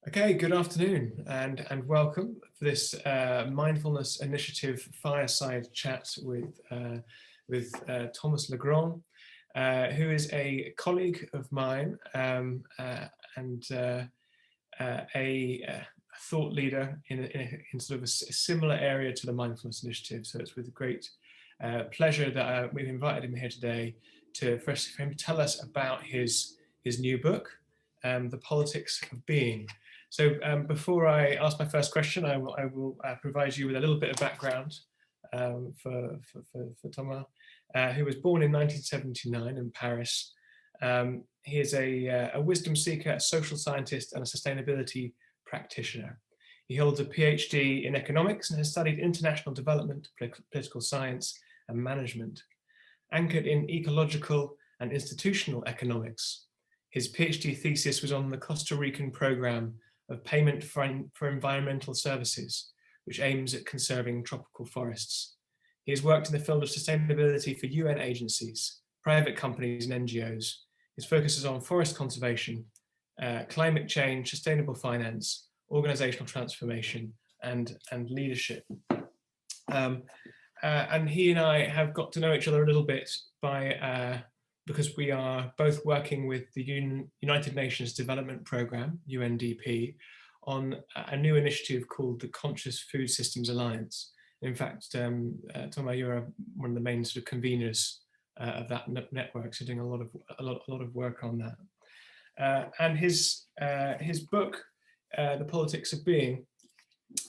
Okay, good afternoon and welcome for this Mindfulness Initiative fireside chat with Thomas LeGrand, who is a colleague of mine and a thought leader in sort of a similar area to the Mindfulness Initiative. So it's with great pleasure that we've invited him here today for him to tell us about his new book, The Politics of Being. So before I ask my first question, I will provide you with a little bit of background for Thomas, who was born in 1979 in Paris. He is a wisdom seeker, a social scientist, and a sustainability practitioner. He holds a PhD in economics and has studied international development, political science, and management. Anchored in ecological and institutional economics, his PhD thesis was on the Costa Rican program of payment for environmental services, which aims at conserving tropical forests. He has worked in the field of sustainability for UN agencies, private companies, and NGOs. His focus is on forest conservation, climate change, sustainable finance, organizational transformation, and leadership. And he and I have got to know each other a little bit because we are both working with the United Nations Development Programme, UNDP, on a new initiative called the Conscious Food Systems Alliance. In fact, Thomas, you're one of the main sort of conveners of that network, so doing a lot of work on that. And his book, The Politics of Being,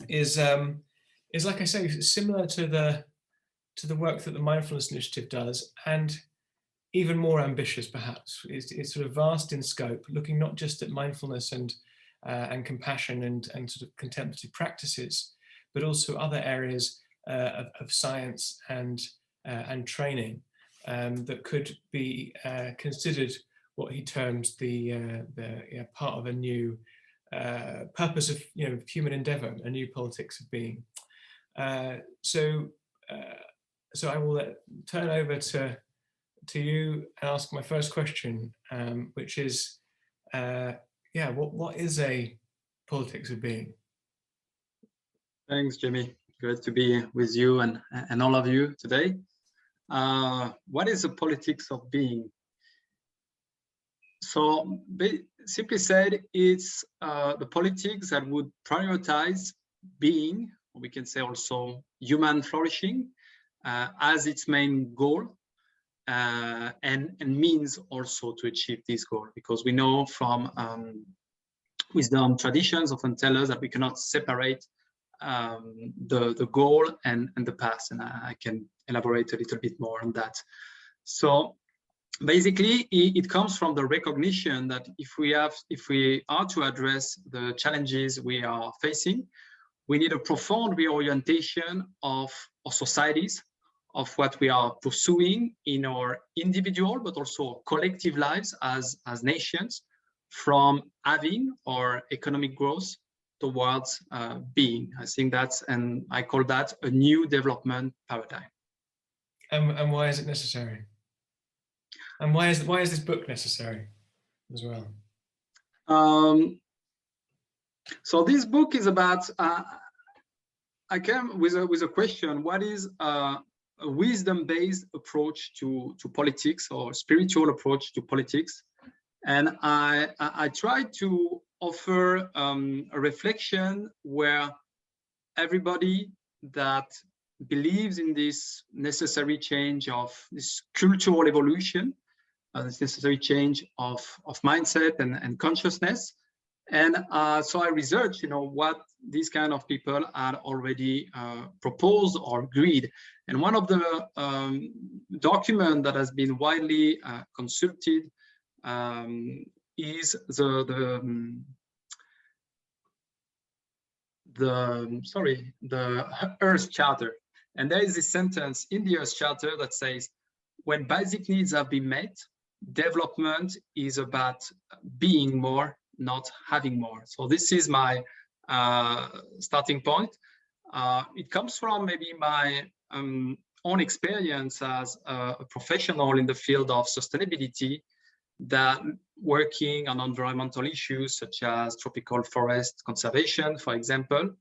is like I say, similar to the work that the Mindfulness Initiative does, and even more ambitious, perhaps. It's sort of vast in scope, looking not just at mindfulness and compassion and sort of contemplative practices, but also other areas of science and training that could be considered what he terms the part of a new purpose of human endeavor, a new politics of being. So I will turn over to you and ask my first question, which is, what is a politics of being? Thanks, Jimmy. Good to be with you and all of you today. What is the politics of being? So, simply said, it's the politics that would prioritize being, or we can say also human flourishing, as its main goal. And means also to achieve this goal, because we know from wisdom traditions often tell us that we cannot separate the goal and the past, and I can elaborate a little bit more on that. So basically it comes from the recognition that if we are to address the challenges we are facing, we need a profound reorientation of our societies, of what we are pursuing in our individual but also collective lives as nations, from having our economic growth towards being. I think and I call that a new development paradigm. And why is it necessary? And why is this book necessary as well? So this book is about, I came with a question: what is a wisdom-based approach to politics, or spiritual approach to politics? And I tried to offer a reflection where everybody that believes in this necessary change of this cultural evolution, this necessary change of mindset and consciousness. And so I researched, what these kind of people had already proposed or agreed. And one of the documents that has been widely consulted is the Earth Charter. And there is this sentence in the Earth Charter that says, when basic needs have been met, development is about being more, not having more. So this is my starting point. It comes from maybe my own experience as a professional in the field of sustainability, that working on environmental issues such as tropical forest conservation, for example,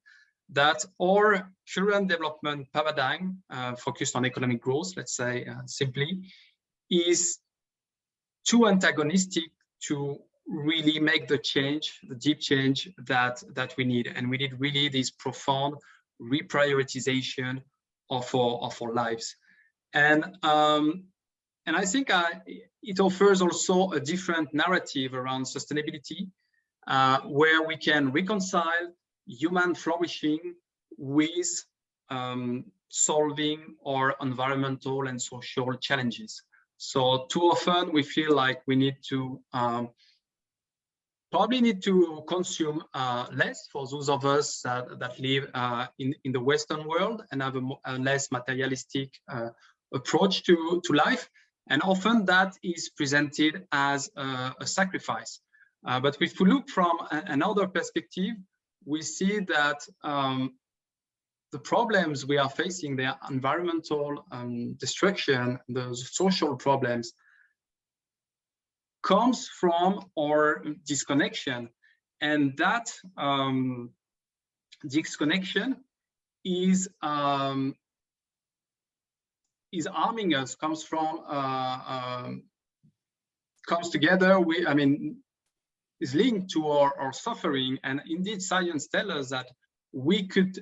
that our current development paradigm focused on economic growth, let's say simply, is too antagonistic to really make the change, the deep change that we need. And we need really this profound reprioritization of our lives. And I think it offers also a different narrative around sustainability, where we can reconcile human flourishing with solving our environmental and social challenges. So too often we feel like we need to probably need to consume less for those of us that live in the Western world and have a less materialistic approach to life. And often that is presented as a sacrifice. But if we look from another perspective, we see that the problems we are facing, the environmental destruction, the social problems, comes from our disconnection. And that disconnection is harming us, comes together with, is linked to our suffering. And indeed, science tells us that we could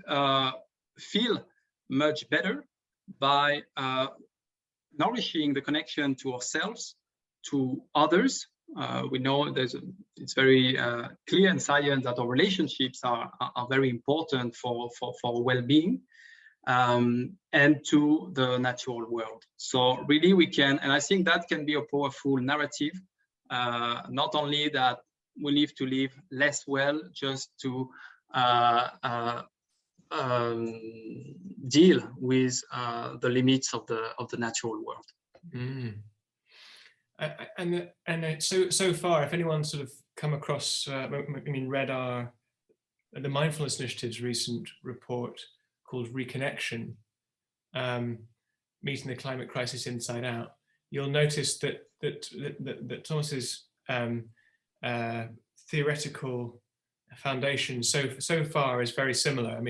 feel much better by nourishing the connection to ourselves, to others. We know it's very clear in science that our relationships are very important for well-being, and to the natural world. So really we can, and I think that can be a powerful narrative, not only that we need to live less well just to deal with the limits of the natural world. Mm. And so far, if anyone's sort of come across, read the Mindfulness Initiative's recent report called Reconnection, Meeting the Climate Crisis Inside Out, you'll notice that Thomas's theoretical foundation so far is very similar.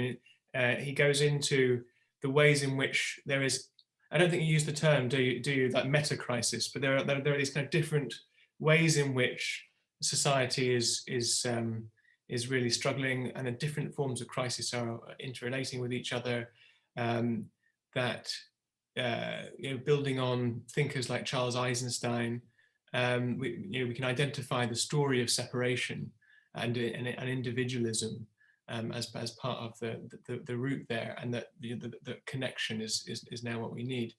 He goes into the ways in which there is, I don't think you use the term, do you, that meta crisis, but there are these kind of different ways in which society is really struggling, and then different forms of crisis are interrelating with each other. Building on thinkers like Charles Eisenstein, we can identify the story of separation and individualism as part of the root there, and that the connection is now what we need.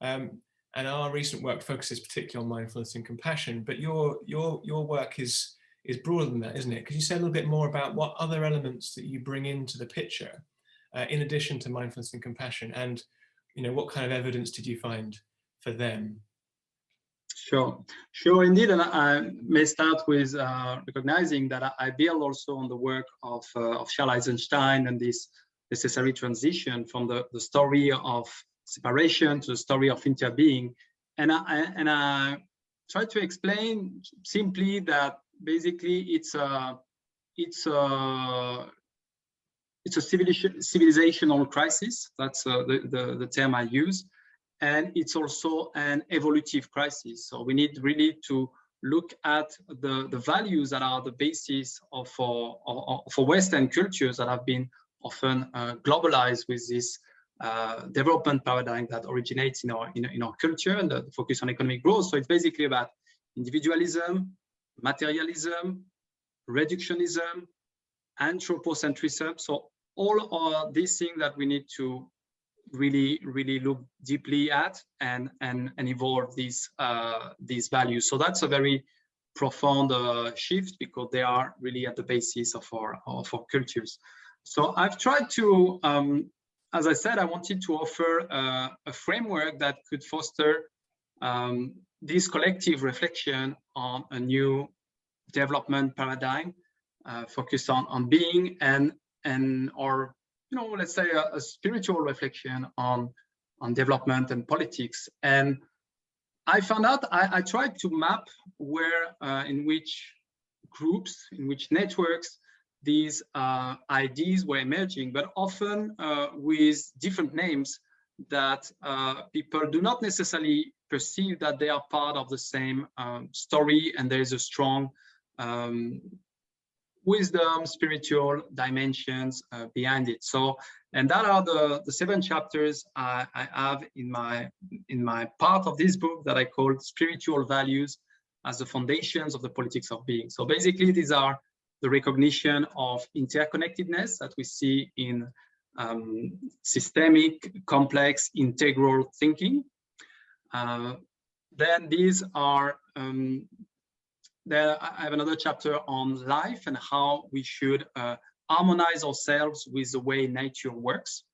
And our recent work focuses particularly on mindfulness and compassion, but your work is broader than that, isn't it? Could you say a little bit more about what other elements that you bring into the picture, in addition to mindfulness and compassion, and what kind of evidence did you find for them? Sure, indeed. And I may start with recognizing that I build also on the work of Charles Eisenstein and this necessary transition from the story of separation to the story of interbeing. And I try to explain simply that basically it's a civilizational crisis. That's the term I use. And it's also an evolutive crisis. So we need really to look at the values that are the basis of Western cultures that have been often globalized with this development paradigm that originates in our culture and the focus on economic growth. So it's basically about individualism, materialism, reductionism, anthropocentrism. So all are these things that we need to really look deeply at and evolve these values. So that's a very profound shift, because they are really at the basis of our cultures. So I've tried to, as I said, I wanted to offer a framework that could foster this collective reflection on a new development paradigm focused on being or let's say a spiritual reflection on development and politics. And I found out, I tried to map where, in which groups, in which networks, these ideas were emerging, but often with different names that people do not necessarily perceive that they are part of the same story, and there is a strong wisdom, spiritual dimensions behind it. So, and that are the 7 chapters I have in my part of this book that I call Spiritual Values as the Foundations of the Politics of Being. So basically, these are the recognition of interconnectedness that we see in systemic, complex, integral thinking. Then these are I have another chapter on life and how we should harmonize ourselves with the way nature works.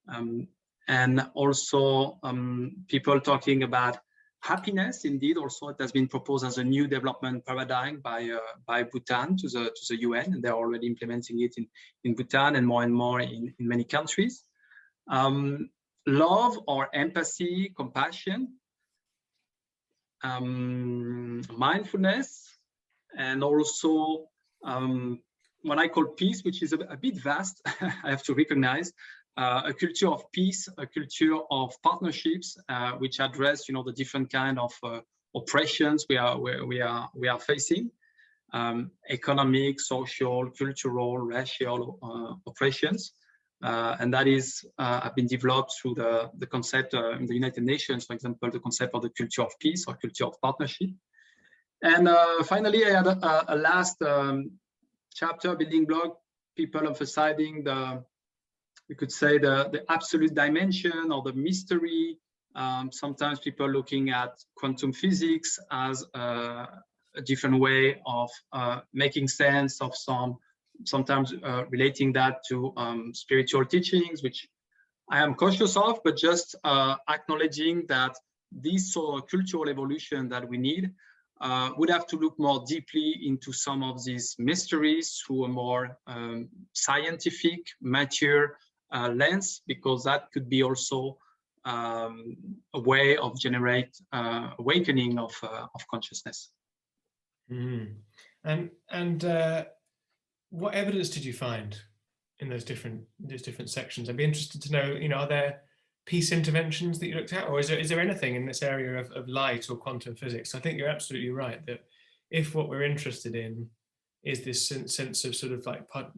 And also people talking about happiness. Indeed, also it has been proposed as a new development paradigm by Bhutan to the UN, and they're already implementing it in Bhutan and more in many countries. Love or empathy, compassion, mindfulness, and also what I call peace, which is a bit vast. I have to recognize a culture of peace, a culture of partnerships, which address, the different kind of oppressions we are facing, economic, social, cultural, racial oppressions, and that is have been developed through the concept in the United Nations, for example, the concept of the culture of peace or culture of partnership. And finally, I had a last chapter, building block, people emphasizing we could say the absolute dimension or the mystery. Sometimes people looking at quantum physics as a different way of making sense of sometimes relating that to spiritual teachings, which I am cautious of, but just acknowledging that this sort of cultural evolution that we need would have to look more deeply into some of these mysteries through a more scientific, mature lens, because that could be also a way of generate awakening of consciousness. Mm. And what evidence did you find in those different sections? I'd be interested to know, are there peace interventions that you looked at, or is there anything in this area of light or quantum physics? I think you're absolutely right that if what we're interested in is this sense of sort of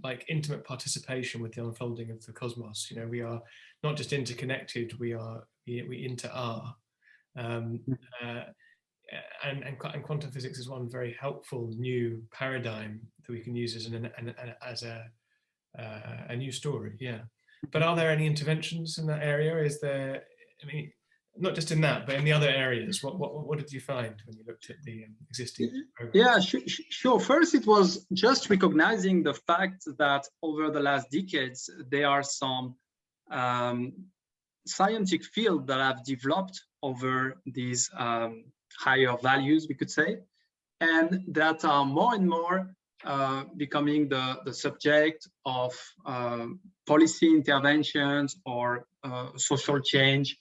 like intimate participation with the unfolding of the cosmos, we are not just interconnected, we inter-are. And quantum physics is one very helpful new paradigm that we can use as a new story. Yeah. But are there any interventions in that area? Is there, not just in that, but in the other areas? What did you find when you looked at the existing programs? Yeah, sure. First, it was just recognizing the fact that over the last decades, there are some scientific fields that have developed over these higher values, we could say, and that are more and more becoming the subject of policy interventions or social change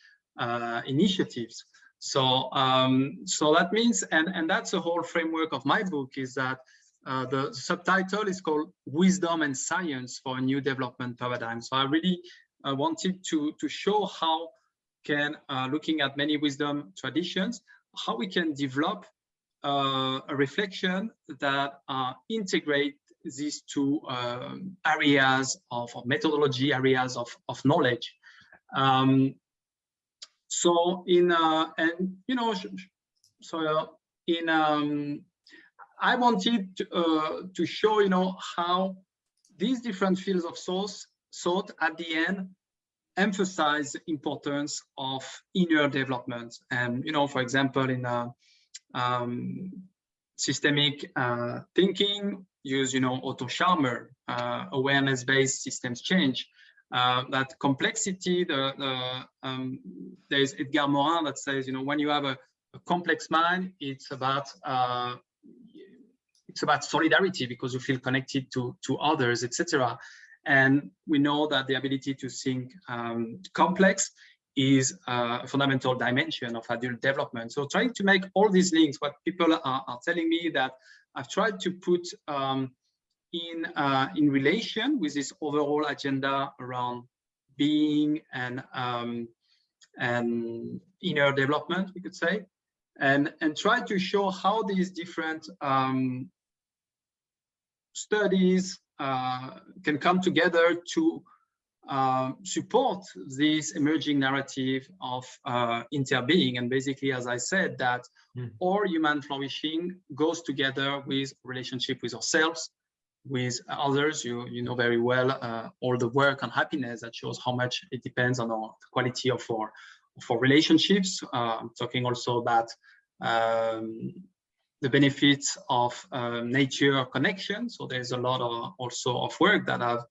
initiatives. So that means, and that's the whole framework of my book, is that the subtitle is called Wisdom and Science for a New Development Paradigm. So I really wanted to show how can, looking at many wisdom traditions, how we can develop a reflection that integrate these two areas of methodology, areas of knowledge. So I wanted to show, how these different fields of thought at the end emphasize the importance of inner development. And, for example, in systemic thinking, use, Otto Scharmer, awareness-based systems change. That complexity, there's Edgar Morin that says, when you have a complex mind, it's about solidarity because you feel connected to others, etc. And we know that the ability to think complex is a fundamental dimension of adult development. So trying to make all these links, what people are telling me that I've tried to put in relation with this overall agenda around being and inner development, we could say, and try to show how these different studies can come together to support this emerging narrative of interbeing. And basically, as I said, that all human flourishing goes together with relationship with ourselves, with others. You know very well all the work on happiness that shows how much it depends on the quality of our relationships. I'm talking also about the benefits of nature connection. So there's a lot of also of work that have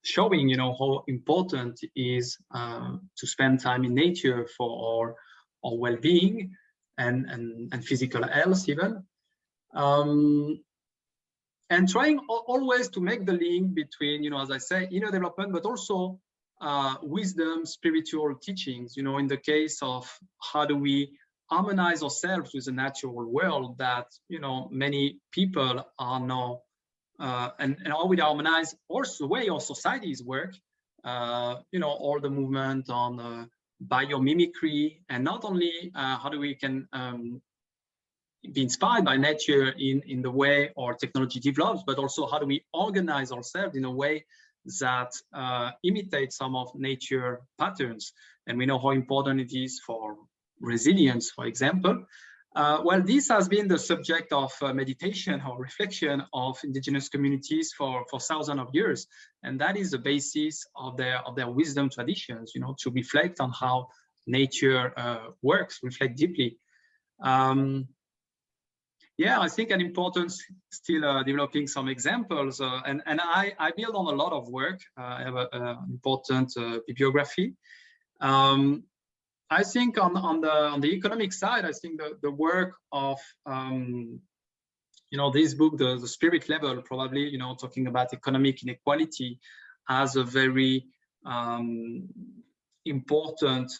showing, how important it is to spend time in nature for our well-being and physical health even. And trying always to make the link between, as I say, inner development, but also wisdom, spiritual teachings, in the case of how do we harmonize ourselves with the natural world that, many people are now, and how we harmonize also the way our societies work, all the movement on biomimicry, and not only how do we can be inspired by nature in the way our technology develops, but also how do we organize ourselves in a way that imitates some of nature patterns. And we know how important it is for resilience, for example. Well, this has been the subject of meditation or reflection of indigenous communities for thousands of years. And that is the basis of their wisdom traditions, to reflect on how nature works, reflect deeply. Yeah, I think an important still developing some examples, and I build on a lot of work. I have an important bibliography. I think on the economic side, I think the work of this book, the Spirit Level, probably talking about economic inequality, has a very important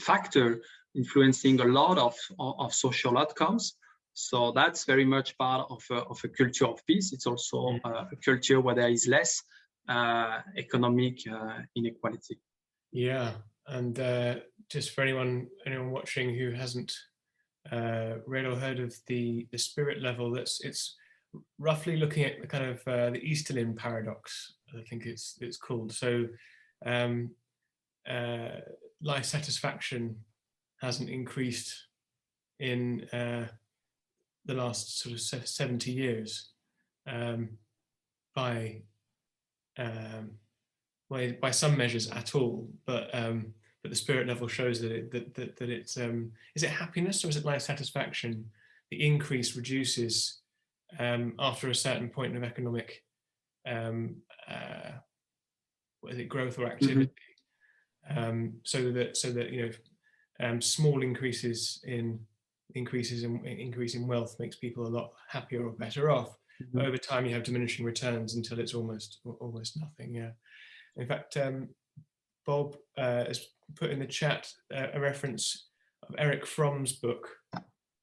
factor influencing a lot of social outcomes. So that's very much part of a culture of peace. It's also a culture where there is less economic inequality. Yeah, and just for anyone watching who hasn't read or heard of the Spirit Level, it's roughly looking at the kind of the Easterlin paradox, I think it's called. So life satisfaction hasn't increased in the last sort of 70 years by some measures at all, but the Spirit Level shows that it's is it happiness or is it life satisfaction? The increase reduces after a certain point of economic growth or activity. So that small increases in wealth makes people a lot happier or better off. But over time, you have diminishing returns until it's almost nothing. Yeah. In fact, Bob has put in the chat a reference of Eric Fromm's book,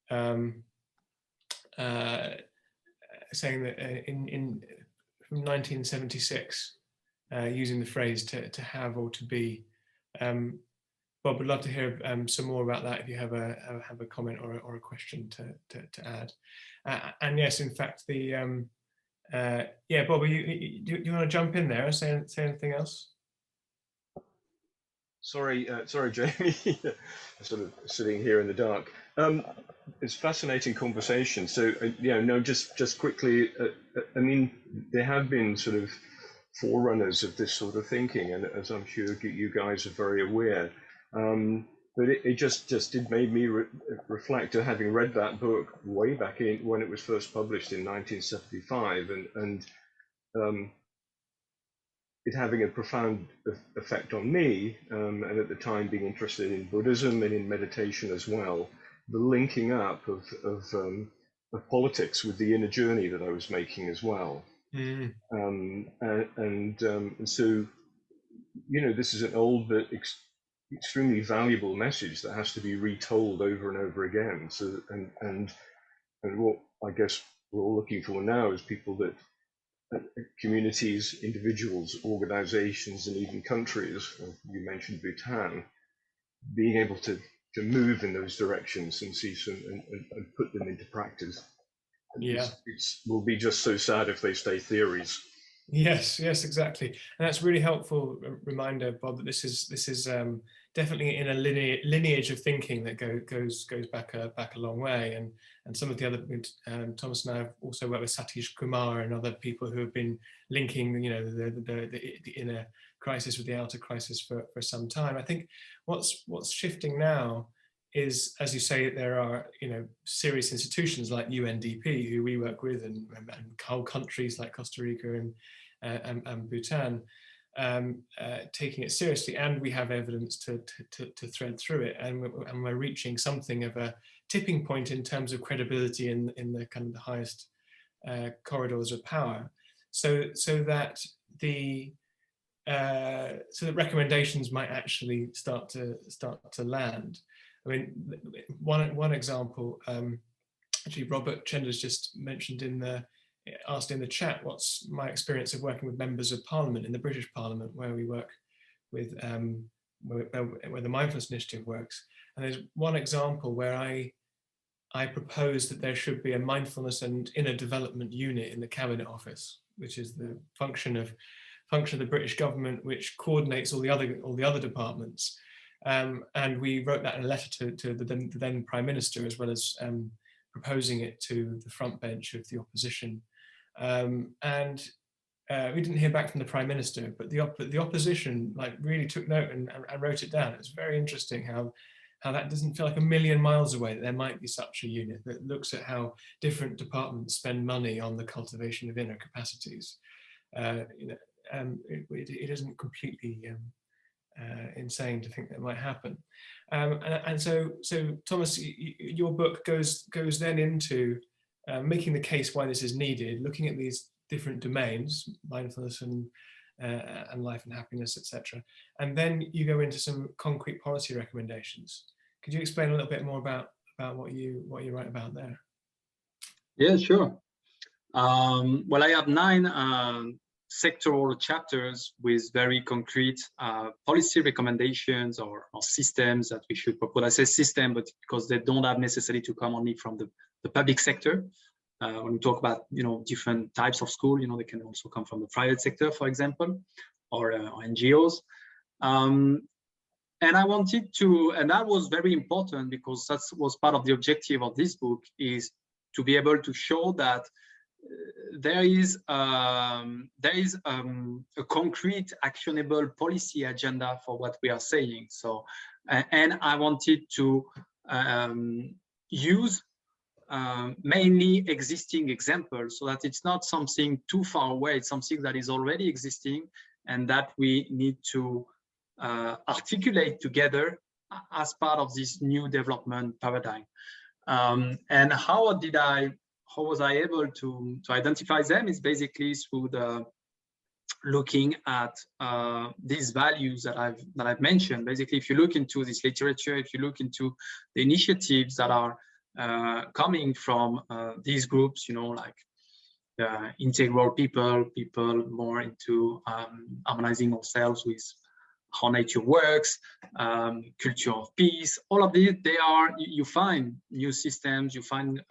saying that from 1976, using the phrase to have or to be. Bob, would love to hear some more about that if you have a comment or a question to add. And yes, in fact, the yeah, Bob, do you want to jump in there and say anything else? Sorry, Jamie. Sort of sitting here in the dark. It's fascinating conversation. So just quickly. I mean, there have been sort of forerunners of this sort of thinking, and as I'm sure you guys are very aware. But it just did made me reflect to having read that book way back in when it was first published in 1975, and it having a profound effect on me, and at the time being interested in Buddhism and in meditation as well, the linking up of politics with the inner journey that I was making as well. And so this is an old but extremely valuable message that has to be retold over and over again. So, and what I guess we're all looking for now is people that communities, individuals, organizations, and even countries, you mentioned Bhutan, being able to move in those directions and see some and put them into practice. Yeah, it will be just so sad if they stay theories. Yes, exactly, and that's really helpful reminder, Bob, that this is definitely in a lineage of thinking that goes back a long way, and some of the other Thomas and I have also worked with Satish Kumar and other people who have been linking, the inner crisis with the outer crisis for some time. I think what's shifting now is, as you say, there are serious institutions like UNDP who we work with, and whole countries like Costa Rica and Bhutan taking it seriously, and we have evidence to thread through it, and we're reaching something of a tipping point in terms of credibility in the kind of the highest corridors of power, so that recommendations might actually start to land. I mean, one example, actually, Robert Chender's just mentioned asked in the chat, what's my experience of working with members of Parliament in the British Parliament, where we work with, where the Mindfulness Initiative works. And there's one example where I propose that there should be a mindfulness and inner development unit in the Cabinet Office, which is the function of the British government, which coordinates all the other departments. And we wrote that in a letter to the then Prime Minister, as well as proposing it to the front bench of the opposition. And we didn't hear back from the Prime Minister, but the opposition really took note and wrote it down. It's very interesting how that doesn't feel like a million miles away, that there might be such a unit that looks at how different departments spend money on the cultivation of inner capacities. It isn't completely insane to think that might happen, and so Thomas, your book goes then into making the case why this is needed, looking at these different domains, mindfulness and life and happiness, etc., and then you go into some concrete policy recommendations. Could you explain a little bit more about what you write about there? Yeah, sure. Well, I have 9 sectoral chapters with very concrete policy recommendations or systems that we should propose. I say system, but because they don't have necessarily to come only from the public sector. When we talk about different types of school, they can also come from the private sector, for example, or NGOs. And I wanted to, and that was very important because that was part of the objective of this book, is to be able to show that there is a concrete, actionable policy agenda for what we are saying. So, and I wanted to use mainly existing examples, so that it's not something too far away. It's something that is already existing and that we need to articulate together as part of this new development paradigm. And how was I able to identify them? Is basically through looking at these values that I've mentioned. Basically, if you look into this literature, if you look into the initiatives that are coming from these groups, like integral people more into harmonizing ourselves with how nature works, culture of peace, all of these, you find new systems, you find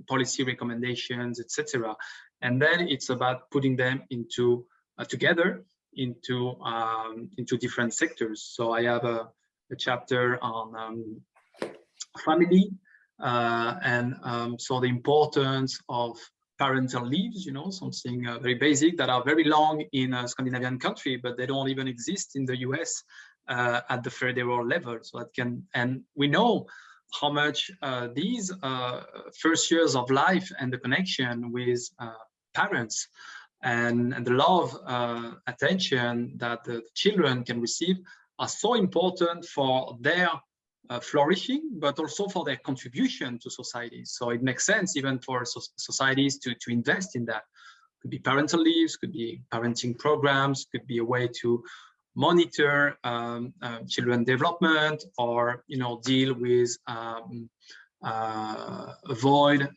policy recommendations, etc. And then it's about putting them into together into different sectors. So I have a chapter on family, and so the importance of parental leaves, something very basic, that are very long in a Scandinavian country, but they don't even exist in the US at the federal level. So that and we know how much these first years of life and the connection with parents and the love, attention that the children can receive are so important for their flourishing, but also for their contribution to society. So it makes sense even for societies to invest in that. Could be parental leaves, could be parenting programs, could be a way to monitor children development, or deal with avoid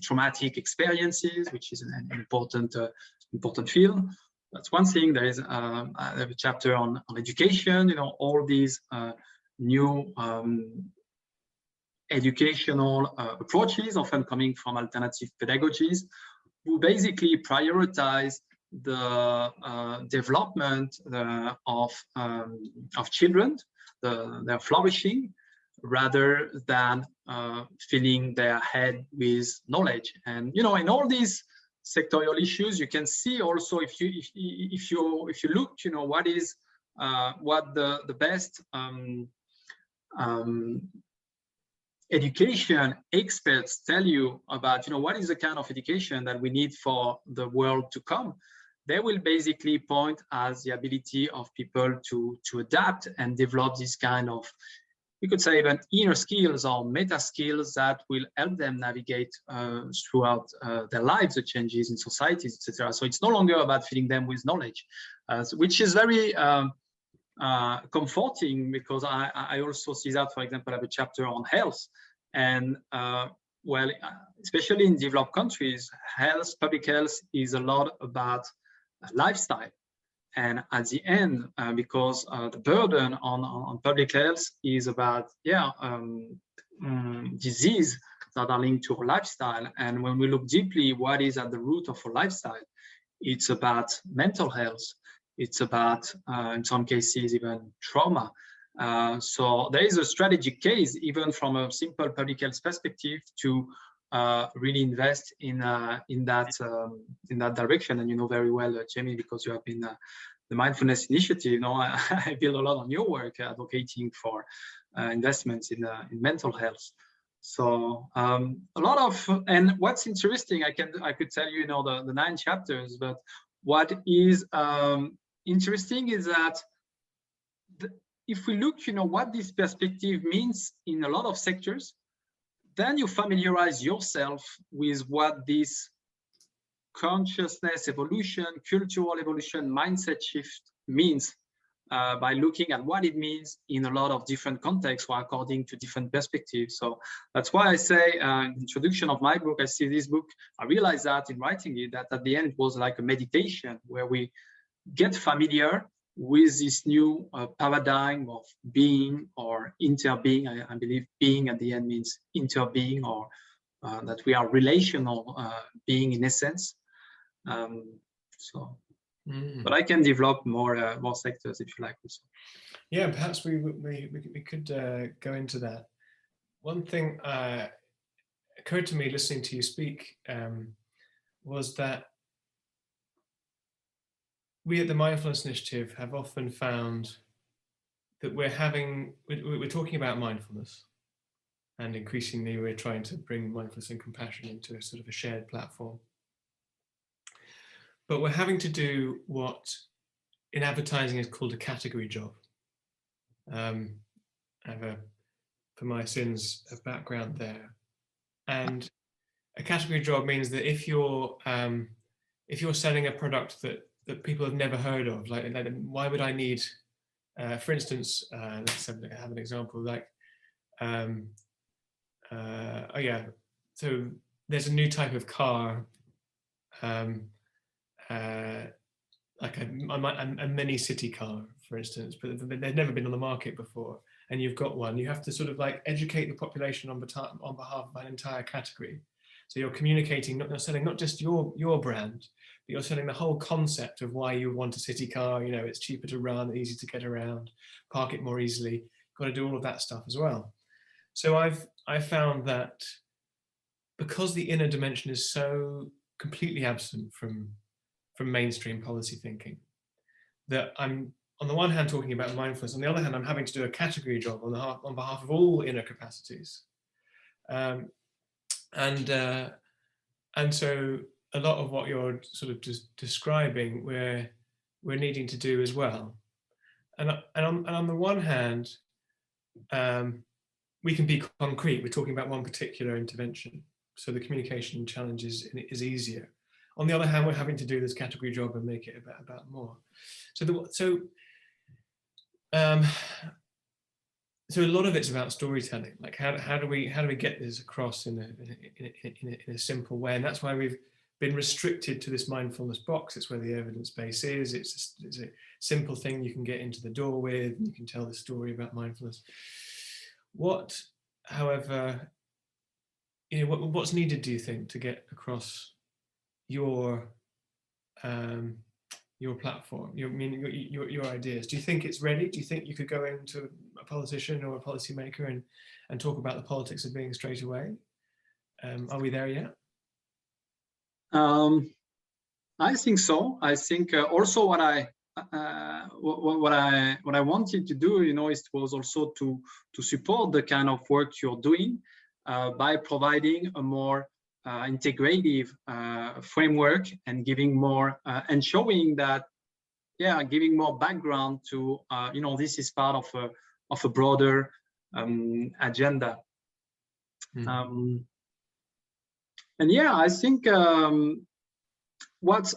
traumatic experiences, which is an important field. That's one thing. There is I have a chapter on education. All these new educational approaches, often coming from alternative pedagogies, who basically prioritize the development of children, their flourishing, rather than filling their head with knowledge. And in all these sectorial issues, you can see also, if you look, what is what the best education experts tell you about, what is the kind of education that we need for the world to come. They will basically point as the ability of people to adapt and develop this kind of, we could say, even inner skills or meta skills that will help them navigate throughout their lives, the changes in societies, etc. So it's no longer about filling them with knowledge, which is very comforting, because I also see that, for example, I have a chapter on health, and well, especially in developed countries, public health is a lot about lifestyle. And at the end, because the burden on public health is about disease that are linked to our lifestyle. And when we look deeply, what is at the root of our lifestyle, it's about mental health. It's about, in some cases, even trauma. So there is a strategic case, even from a simple public health perspective, to really invest in that direction. And you know very well, Jamie, because you have been the Mindfulness Initiative. I build a lot on your work advocating for investments in mental health. So a lot of, and what's interesting, I could tell you, the 9 chapters, but what is interesting is that if we look, what this perspective means in a lot of sectors, then you familiarize yourself with what this consciousness evolution, cultural evolution, mindset shift means by looking at what it means in a lot of different contexts or according to different perspectives. So that's why I say in the introduction of my book, I see this book, I realized that in writing it, that at the end it was like a meditation where we get familiar with this new paradigm of being or interbeing. I believe being at the end means interbeing, or that we are relational being in essence. But I can develop more sectors if you like also. Yeah, perhaps we could go into that. One thing occurred to me listening to you speak was that we at the Mindfulness Initiative have often found that we're talking about mindfulness, and increasingly we're trying to bring mindfulness and compassion into a sort of a shared platform. But we're having to do what in advertising is called a category job. I have for my sins, a background there. And a category job means that if you're selling a product that people have never heard of, like why would I need, for instance, let's have an example, like, so there's a new type of car, like a mini city car, for instance, but they've never been on the market before, and you've got one. You have to sort of like educate the population on behalf of an entire category. So you're communicating, not selling not just your brand, but you're selling the whole concept of why you want a city car. It's cheaper to run, easy to get around, park it more easily. You've got to do all of that stuff as well. So I've found that because the inner dimension is so completely absent from mainstream policy thinking, that I'm on the one hand talking about mindfulness, on the other hand I'm having to do a category job on behalf of all inner capacities, and so a lot of what you're sort of describing we're needing to do as well, and on the one hand we can be concrete. We're talking about one particular intervention, so the communication challenge is easier. On the other hand, we're having to do this category job and make it about more. So So a lot of it's about storytelling. Like how do we get this across in a simple way? And that's why we've been restricted to this mindfulness box. It's where the evidence base is. It's a simple thing you can get into the door with, and you can tell the story about mindfulness. What, however, what's needed, do you think, to get across your platform, your ideas? Do you think it's ready? Do you think you could go into a politician or a policymaker and talk about the politics of being straight away? Are we there yet? I think so. I think also what I wanted to do, it was also to support the kind of work you're doing by providing a more integrative framework and giving more and showing that, giving more background to this is part of a broader agenda. And I think what's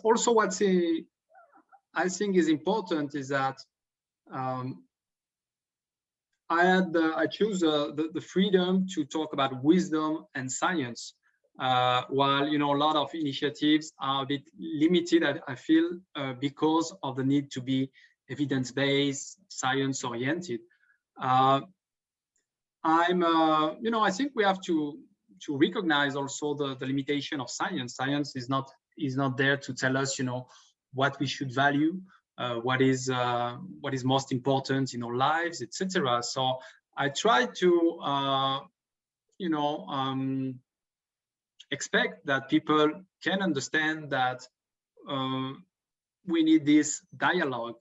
I think is important is that I choose the freedom to talk about wisdom and science, while a lot of initiatives are a bit limited, I feel, because of the need to be evidence-based, science-oriented. I think we have to recognize also the limitation of science. Science is not there to tell us, what we should value, what is most important in our lives, etc. So I try to, expect that people can understand that we need this dialogue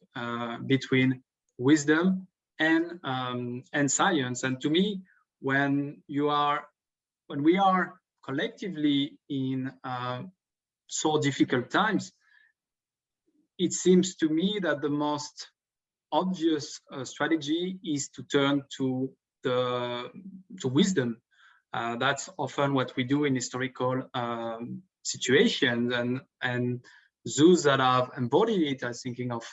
between wisdom and science. And to me, when we are collectively in so difficult times, it seems to me that the most obvious strategy is to turn to wisdom. That's often what we do in historical situations, and those that have embodied it, I'm thinking of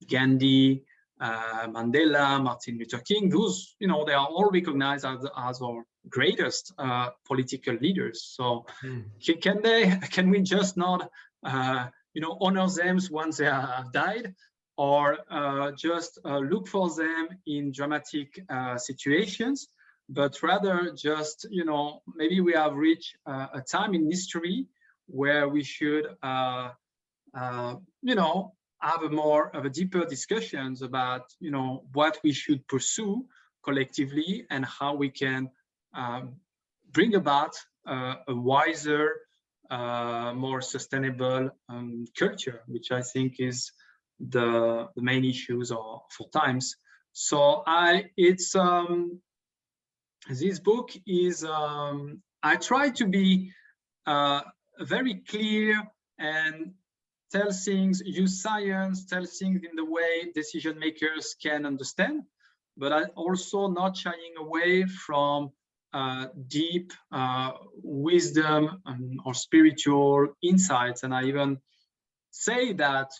Gandhi, Mandela, Martin Luther King. Those, they are all recognized as our greatest political leaders. So can we just not honor them once they have died, or just look for them in dramatic situations, but rather just, maybe we have reached a time in history where we should, have a deeper discussions about, what we should pursue collectively and how we can bring about a wiser, more sustainable culture, which I think is the main issues for times. So this book is, I try to be very clear and tell things, use science, tell things in the way decision makers can understand, but I also not shying away from deep wisdom or spiritual insights. And I even say that,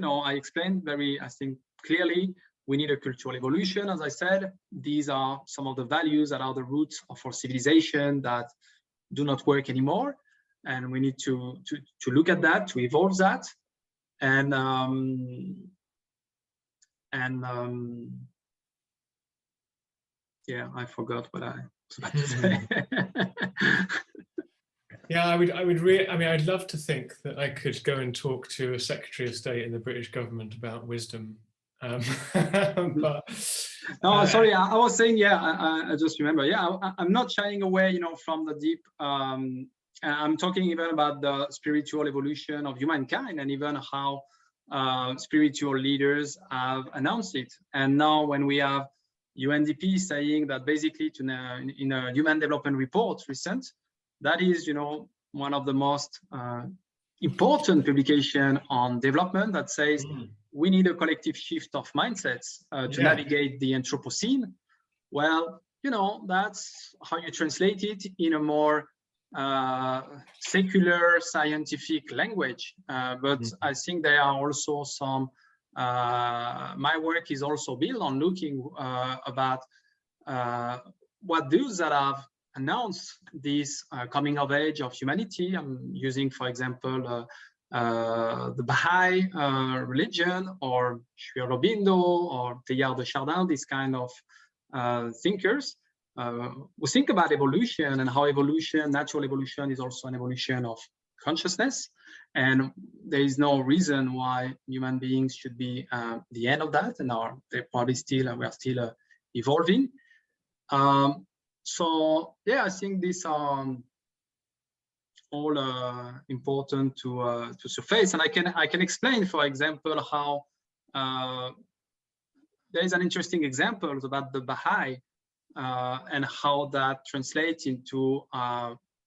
I explained very, I think, clearly, we need a cultural evolution. As I said, these are some of the values that are the roots of our civilization that do not work anymore. And we need to look at that, to evolve that. And I forgot what I was about to say. Yeah, I'd love to think that I could go and talk to a Secretary of State in the British government about wisdom. But no, sorry, I was saying, I just remember, I'm not shying away, from the deep, I'm talking even about the spiritual evolution of humankind, and even how spiritual leaders have announced it. And now when we have UNDP saying that basically in a Human Development Report recent, that is, one of the most important publication on development that says we need a collective shift of mindsets to navigate the Anthropocene. Well, that's how you translate it in a more secular scientific language. But I think there are also some my work is also built on looking about what those that have announced this coming of age of humanity. I'm using, for example, the Baha'i religion, or Sri Aurobindo, or Teilhard de Chardin, these kind of thinkers who think about evolution, and how evolution, natural evolution, is also an evolution of consciousness, and there is no reason why human beings should be the end of that, and they're probably still, we are still evolving. So yeah, I think these are all important to surface, and I can explain, for example, how there is an interesting example about the Baha'i and how that translates into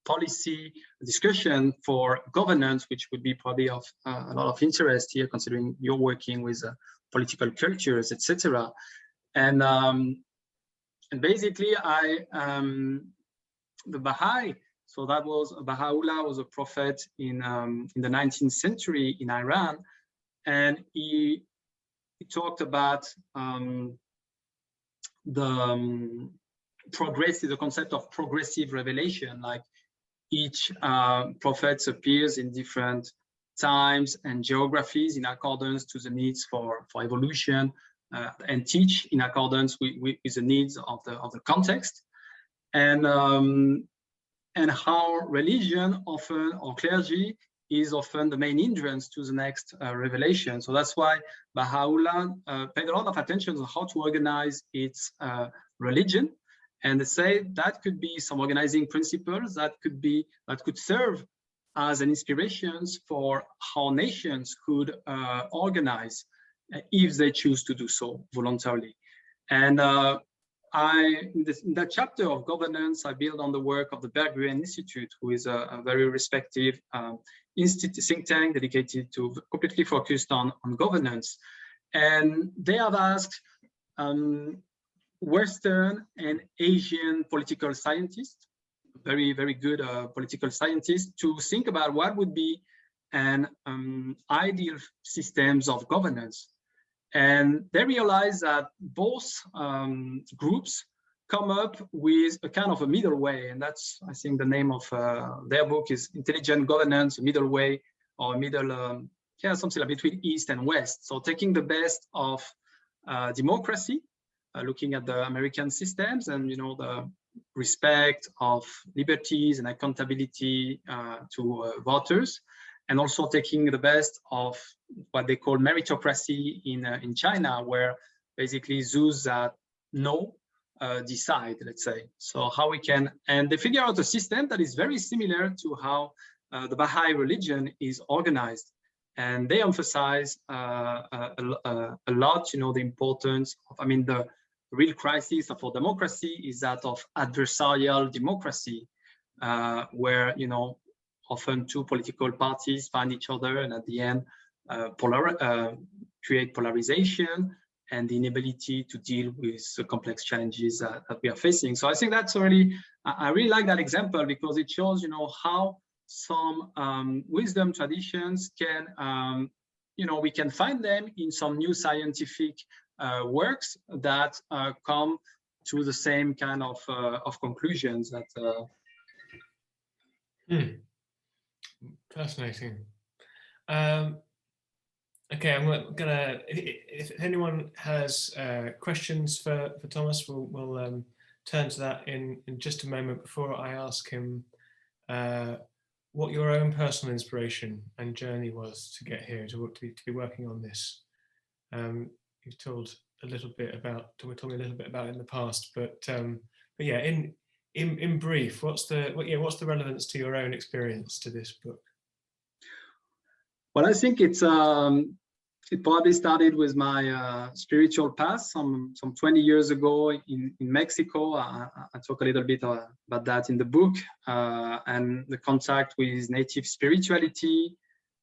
policy discussion for governance, which would be probably of a lot of interest here, considering you're working with political cultures, etc. And basically, the Baha'i, so that was Baha'u'llah, was a prophet in the 19th century in Iran, and he talked about the concept of progressive revelation, like each prophet appears in different times and geographies in accordance to the needs for evolution, and teach in accordance with the needs of the context, and how religion often, or clergy, is often the main hindrance to the next revelation. So that's why Baha'u'llah paid a lot of attention on how to organize its religion, and they say that could be some organizing principles that could serve as an inspiration for how nations could organize if they choose to do so voluntarily. And in that chapter of governance, I build on the work of the Berggruen Institute, who is a very respected think tank dedicated to, completely focused on governance. And they have asked Western and Asian political scientists, very, very good political scientists, to think about what would be an ideal systems of governance. And they realize that both groups come up with a kind of a middle way, and that's, I think, the name of their book is Intelligent Governance, a Middle Way, or middle, something like between East and West. So taking the best of democracy, looking at the American systems, and the respect of liberties and accountability to voters, and also taking the best of what they call meritocracy in China, where basically those that know decide, let's say. So how we can, and they figure out a system that is very similar to how the Baha'i religion is organized. And they emphasize a lot, the importance of, the real crisis for democracy is that of adversarial democracy, where, often two political parties find each other, and at the end create polarization and the inability to deal with the complex challenges that we are facing. So I think that's really, I really like that example, because it shows, how some wisdom traditions can, we can find them in some new scientific works that come to the same kind of conclusions that. Fascinating. Okay, I'm gonna. If anyone has questions for Thomas, we'll turn to that in just a moment. Before I ask him what your own personal inspiration and journey was to get here, to be working on this. You've told me a little bit about it in the past, but yeah, in brief, what's the relevance to your own experience to this book? Well, I think it probably started with my spiritual path some 20 years ago in Mexico. I talk a little bit about that in the book, and the contact with native spirituality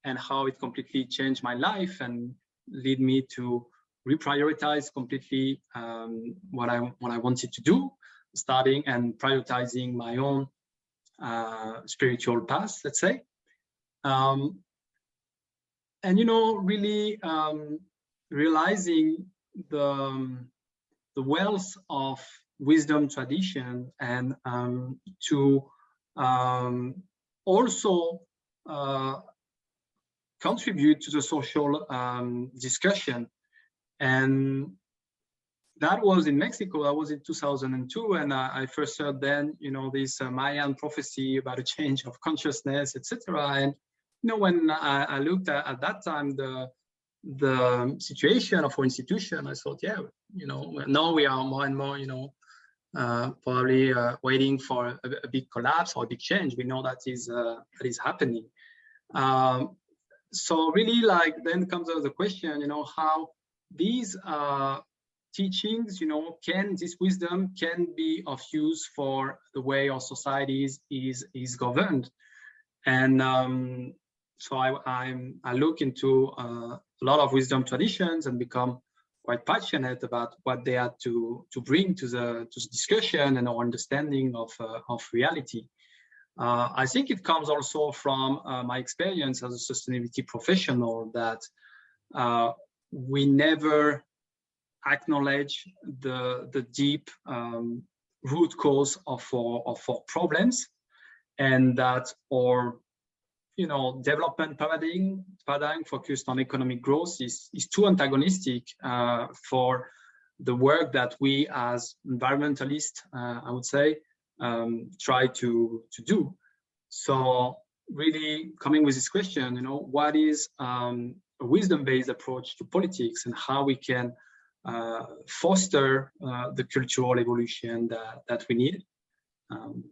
and how it completely changed my life and led me to reprioritize completely what I wanted to do, starting and prioritizing my own spiritual path, let's say. And really realizing the wealth of wisdom tradition, and to also contribute to the social discussion. And that was in Mexico. That was in 2002, and I first heard then, this Mayan prophecy about a change of consciousness, etc. And when I looked at that time the situation of our institution, I thought, yeah, now we are more and more, probably waiting for a big collapse or a big change. We know that is happening. So really, then comes the question, how these teachings, this wisdom can be of use for the way our societies is governed. And so I look into a lot of wisdom traditions and become quite passionate about what they had to bring to the discussion and our understanding of reality. I think it comes also from my experience as a sustainability professional that we never acknowledge the deep root cause of our problems, and that our development paradigm focused on economic growth is too antagonistic for the work that we as environmentalists, I would say, try to do. So really coming with this question, what is a wisdom-based approach to politics, and how we can foster the cultural evolution that we need.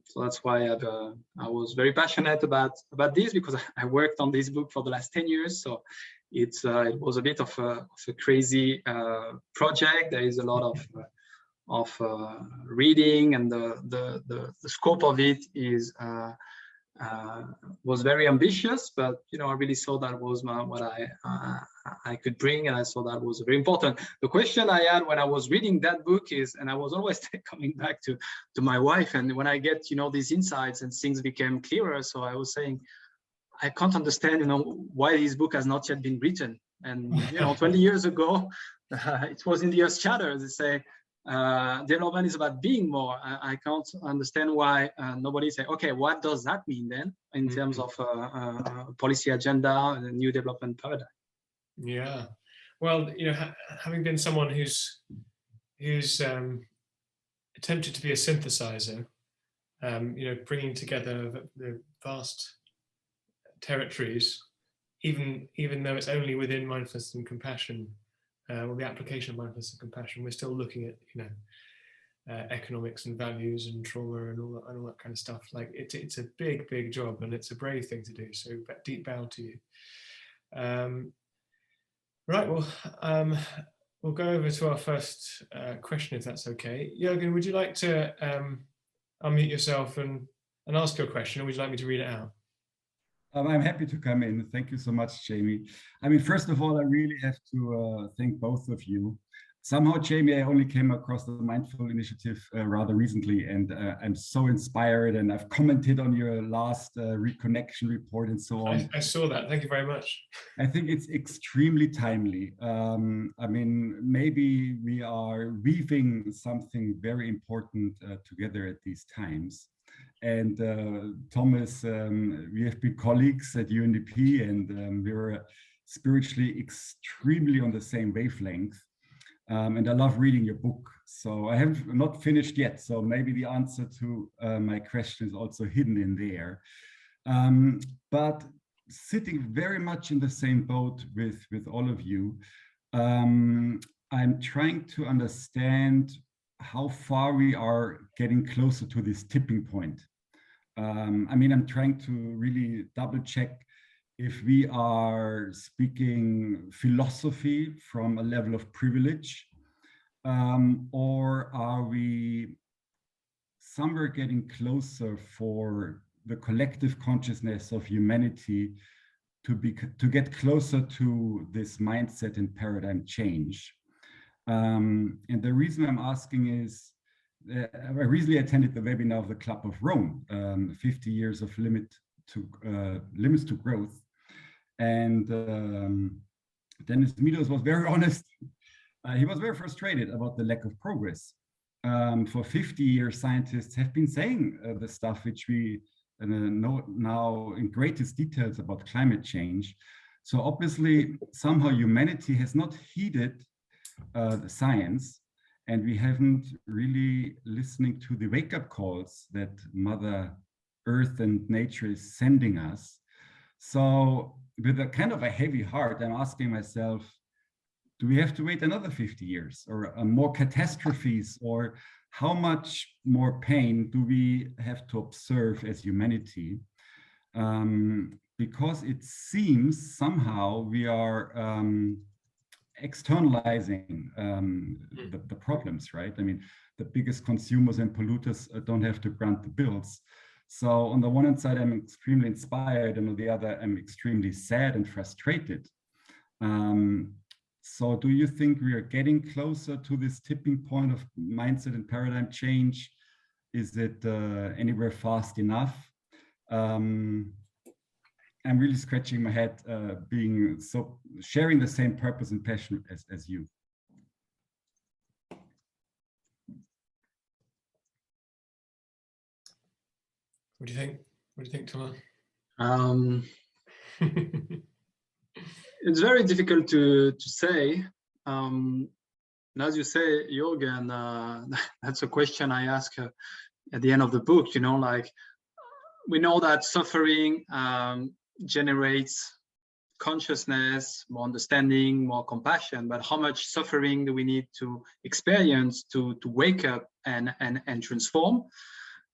So that's why I was very passionate about this, because I worked on this book for the last 10 years. So it was a bit of a crazy project. There is a lot of reading, and the scope of it was very ambitious, but I really saw that was what I could bring, and I saw that was very important. The question I had when I was reading that book is, and I was always coming back to my wife, and when I get these insights and things became clearer, so I was saying, I can't understand why this book has not yet been written. And 20 years ago, it was in the Earth Charter. They say development is about being more. I can't understand why nobody say, okay, what does that mean then in terms of policy agenda and a new development paradigm? Yeah, well, having been someone who's attempted to be a synthesizer, bringing together the vast territories, even though it's only within mindfulness and compassion, or the application of mindfulness and compassion, we're still looking at economics and values and trauma and all that kind of stuff. Like it's a big job, and it's a brave thing to do. So deep bow to you. Right, well, we'll go over to our first question, if that's okay. Jürgen, would you like to unmute yourself and ask your question, or would you like me to read it out? I'm happy to come in. Thank you so much, Jamie. First of all, I really have to thank both of you. Somehow, Jamie, I only came across the Mindful Initiative rather recently, and I'm so inspired, and I've commented on your last reconnection report and so on. I saw that. Thank you very much. I think it's extremely timely. Maybe we are weaving something very important together at these times. And Thomas, we have been colleagues at UNDP, and we were spiritually extremely on the same wavelength. And I love reading your book. So I have not finished yet. So maybe the answer to my question is also hidden in there. But sitting very much in the same boat with all of you, I'm trying to understand how far we are getting closer to this tipping point. I'm trying to really double check if we are speaking philosophy from a level of privilege, or are we somewhere getting closer for the collective consciousness of humanity to get closer to this mindset and paradigm change. And the reason I'm asking is, I recently attended the webinar of the Club of Rome, 50 years of limits to growth. And Dennis Meadows was very honest. He was very frustrated about the lack of progress. For 50 years, scientists have been saying the stuff which we know now in greatest details about climate change. So obviously, somehow humanity has not heeded the science, and we haven't really listening to the wake-up calls that Mother Earth and nature is sending us. So with a kind of a heavy heart, I'm asking myself, do we have to wait another 50 years or more catastrophes, or how much more pain do we have to observe as humanity? Because it seems somehow we are externalizing the problems, right? I mean, the biggest consumers and polluters don't have to grant the bills. So on the one hand side, I'm extremely inspired, and on the other, I'm extremely sad and frustrated. So do you think we are getting closer to this tipping point of mindset and paradigm change? Is it anywhere fast enough? I'm really scratching my head, sharing the same purpose and passion as you. What do you think? What do you think, Thomas? It's very difficult to say. And as you say, Jürgen, that's a question I ask at the end of the book. You know, like, we know that suffering generates consciousness, more understanding, more compassion, but how much suffering do we need to experience to wake up and transform?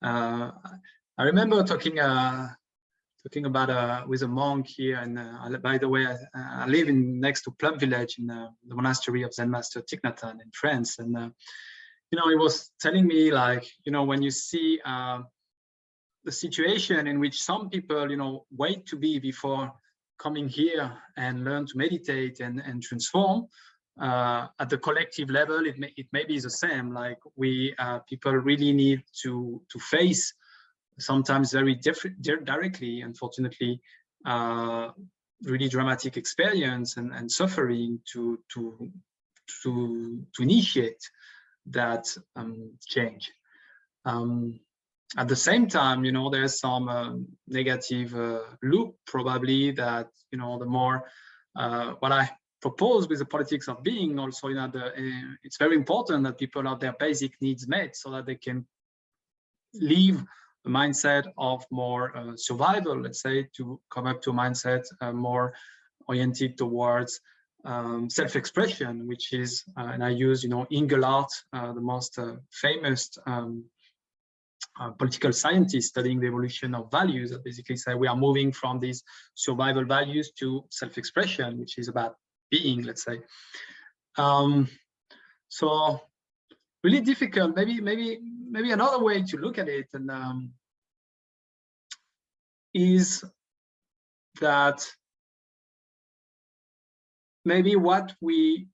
I remember talking about with a monk here, and by the way, I live next to Plum Village in the monastery of Zen Master Thich Nhat Hanh in France, and you know, he was telling me, like, you know, when you see the situation in which some people, you know, wait to be before coming here and learn to meditate and transform, at the collective level, it may be the same. Like, we people really need to face, sometimes very directly, unfortunately, really dramatic experience and suffering to initiate that change. At the same time, you know, there's some negative loop probably that, you know, the more what I propose with the politics of being also, you know, it's very important that people have their basic needs met so that they can live a mindset of more survival, let's say, to come up to a mindset more oriented towards self-expression, which is, and I use, you know, Engelhardt, the most famous political scientist studying the evolution of values, that basically say we are moving from these survival values to self-expression, which is about being, let's say. So really difficult. Maybe another way to look at it and is that maybe what we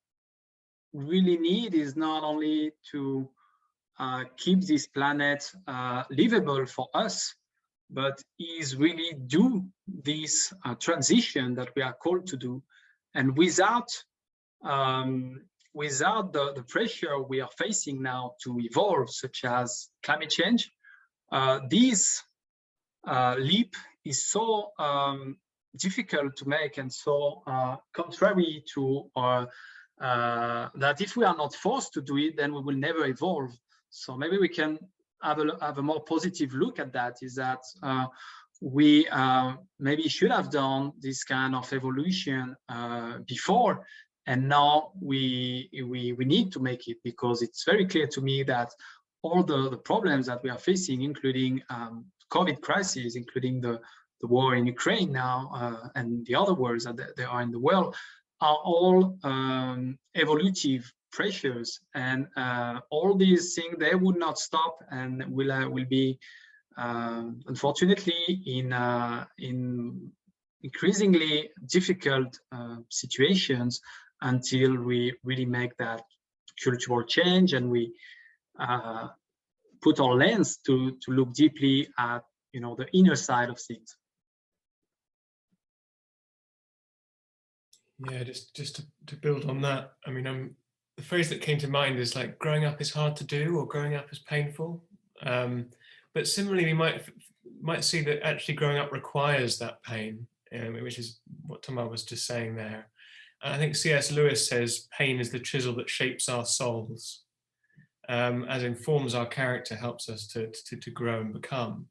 really need is not only to keep this planet livable for us, but is really do this transition that we are called to do, and without the pressure we are facing now to evolve, such as climate change, this leap is so difficult to make and so contrary to that if we are not forced to do it, then we will never evolve. So maybe we can have a more positive look at that, is that we maybe should have done this kind of evolution before, and now we need to make it, because it's very clear to me that all the problems that we are facing, including COVID crisis, including the war in Ukraine now, and the other wars that there are in the world, are all evolutive pressures, and all these things, they would not stop and will be unfortunately in increasingly difficult situations until we really make that cultural change, and we put our lens to look deeply at, you know, the inner side of things. Yeah, just to build on that, I mean, the phrase that came to mind is like growing up is hard to do, or growing up is painful. But similarly, we might see that actually growing up requires that pain, which is what Thomas was just saying there. And I think C.S. Lewis says pain is the chisel that shapes our souls, as informs our character, helps us to grow and become.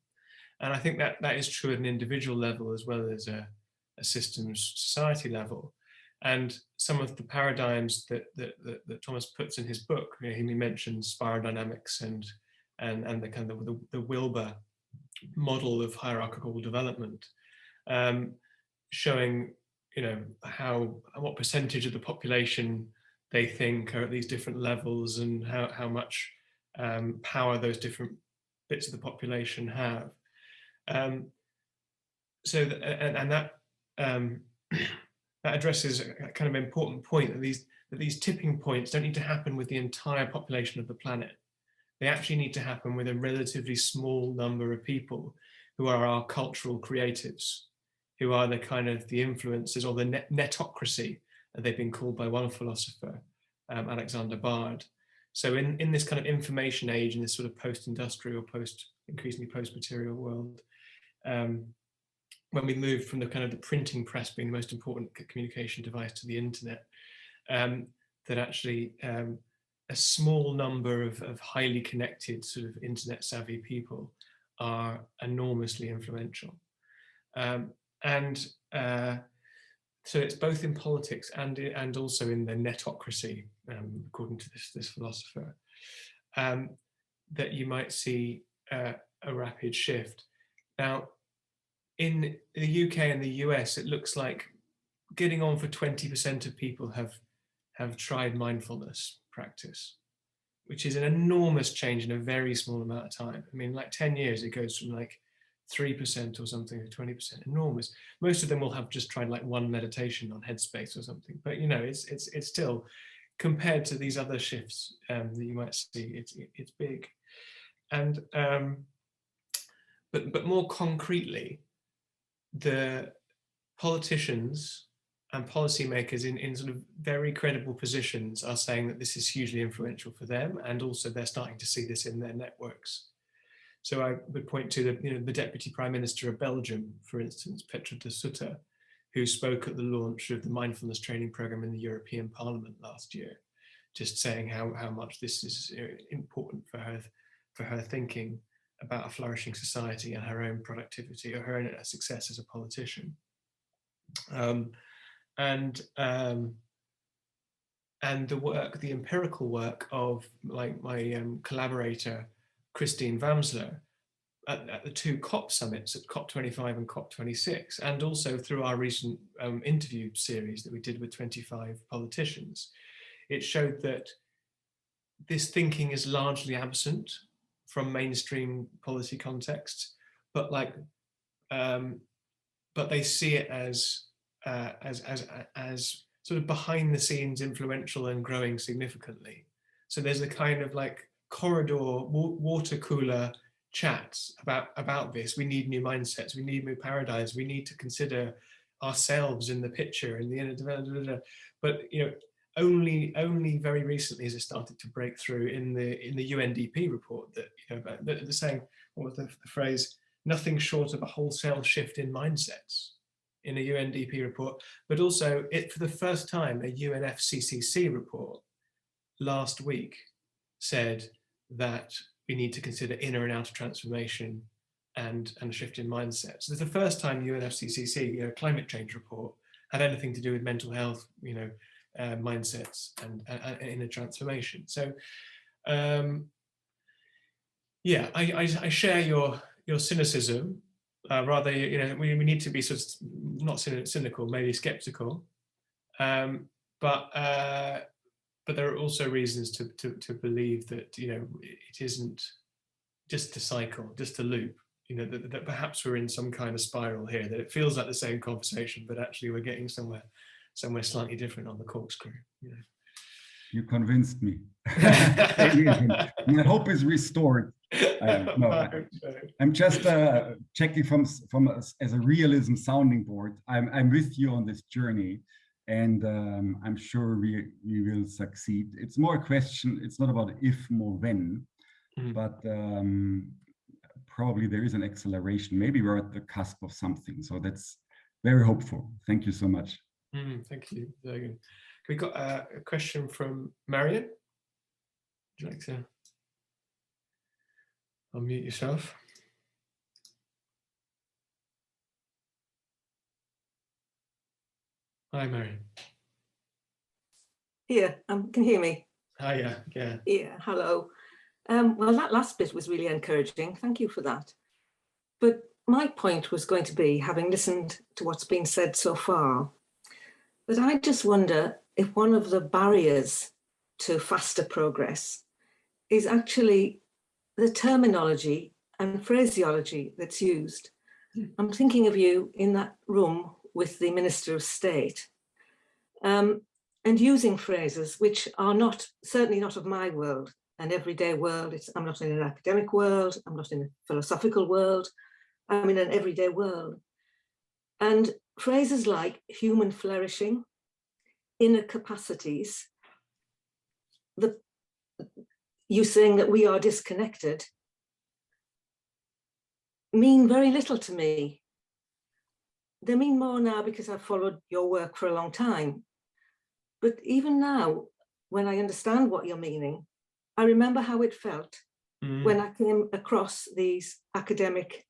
And I think that is true at an individual level as well as a systems society level. And some of the paradigms that Thomas puts in his book, he mentions spiral dynamics and the kind of the Wilber model of hierarchical development, showing what percentage of the population they think are at these different levels, and how much power those different bits of the population have. That addresses a kind of important point, that these tipping points don't need to happen with the entire population of the planet. They actually need to happen with a relatively small number of people who are our cultural creatives, who are the kind of the influencers, or the netocracy, as they've been called by one philosopher, Alexander Bard. So in this kind of information age, in this sort of post-industrial, increasingly post-material world, when we moved from the kind of the printing press being the most important communication device to the internet, that actually a small number of highly connected sort of internet savvy people are enormously influential. So it's both in politics and also in the netocracy, according to this philosopher, that you might see a rapid shift. Now, in the UK and the US, it looks like getting on for 20% of people have tried mindfulness practice, which is an enormous change in a very small amount of time. I mean, like 10 years, it goes from like 3% or something to 20%, enormous. Most of them will have just tried like one meditation on Headspace or something, but it's still, compared to these other shifts that you might see, it's big. And but more concretely, the politicians and policymakers in sort of very credible positions are saying that this is hugely influential for them, and also they're starting to see this in their networks. So I would point to the Deputy Prime Minister of Belgium, for instance, Petra de Sutter, who spoke at the launch of the mindfulness training program in the European Parliament last year, just saying how much this is important for her thinking about a flourishing society and her own productivity, or her own success as a politician. And the empirical work of my collaborator, Christine Wamsler, at the two COP summits, at COP25 and COP26, and also through our recent interview series that we did with 25 politicians, it showed that this thinking is largely absent from mainstream policy contexts, but they see it as sort of behind the scenes, influential and growing significantly. So there's a kind of like corridor, water cooler chats about this. We need new mindsets, we need new paradigms, we need to consider ourselves in the picture, in the inner, but only very recently has it started to break through in the UNDP report that they're saying, what was the phrase, nothing short of a wholesale shift in mindsets, in a UNDP report. But also, for the first time, a UNFCCC report last week said that we need to consider inner and outer transformation and a shift in mindsets. So it's the first time UNFCCC, a climate change report, had anything to do with mental health, mindsets and inner transformation. So I share your cynicism. Rather, we need to be sort of not cynical, maybe skeptical, but there are also reasons to believe that it isn't just a cycle, just a loop. That perhaps we're in some kind of spiral here. That it feels like the same conversation, but actually we're getting somewhere slightly different on the corkscrew. You convinced me. My hope is restored. I'm just checking from as a realism sounding board. I'm with you on this journey, And I'm sure we will succeed. It's more a question, it's not about if, more when, but probably there is an acceleration. Maybe we're at the cusp of something. So that's very hopeful. Thank you so much. Thank you. We got a question from Marion. Would you like to unmute yourself? Hi, Marion. Here, can you hear me? Hi, yeah. Yeah, hello. Well, that last bit was really encouraging. Thank you for that. But my point was going to be, having listened to what's been said so far, that I just wonder if one of the barriers to faster progress is actually the terminology and phraseology that's used. I'm thinking of you in that room with the Minister of State, and using phrases which are certainly not of my world, an everyday world. I'm not in an academic world, I'm not in a philosophical world, I'm in an everyday world. And phrases like human flourishing, inner capacities, you saying that we are disconnected, mean very little to me. They mean more now because I've followed your work for a long time. But even now, when I understand what you're meaning, I remember how it felt when I came across these academic,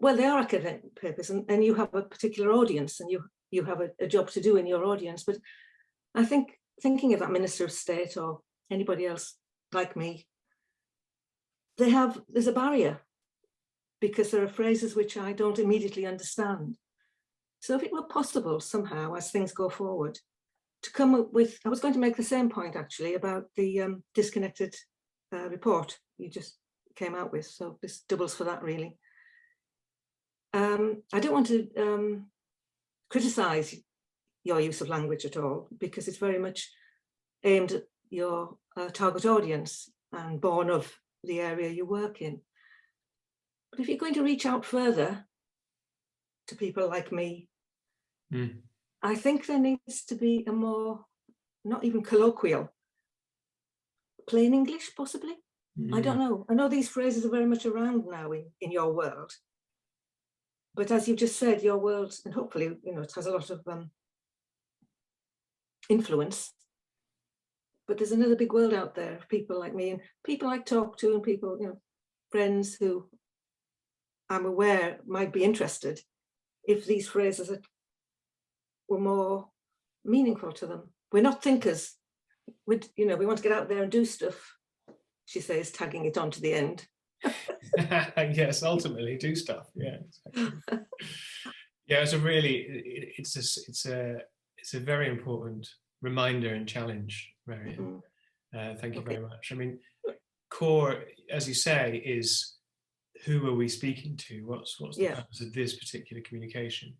well, they are academic papers, and you have a particular audience, and you have a job to do in your audience. But I think thinking of that Minister of State or anybody else like me, there's a barrier because there are phrases which I don't immediately understand. So if it were possible somehow, as things go forward, to come up with, I was going to make the same point actually about the disconnected report you just came out with. So this doubles for that really. I don't want to criticize your use of language at all, because it's very much aimed at your target audience and born of the area you work in. But if you're going to reach out further to people like me, I think there needs to be a more, not even colloquial, plain English possibly. I don't know. I know these phrases are very much around now in your world. But as you just said, your world, and hopefully, it has a lot of influence. But there's another big world out there of people like me and people I talk to and people, friends who I'm aware might be interested if these phrases were more meaningful to them. We're not thinkers. We want to get out there and do stuff, she says, tagging it on to the end. Yes, ultimately do stuff. Yeah, exactly. Yeah, it's a very important reminder and challenge, Marion. Thank you very much. I mean, core, as you say, is who are we speaking to? What's the purpose of this particular communication?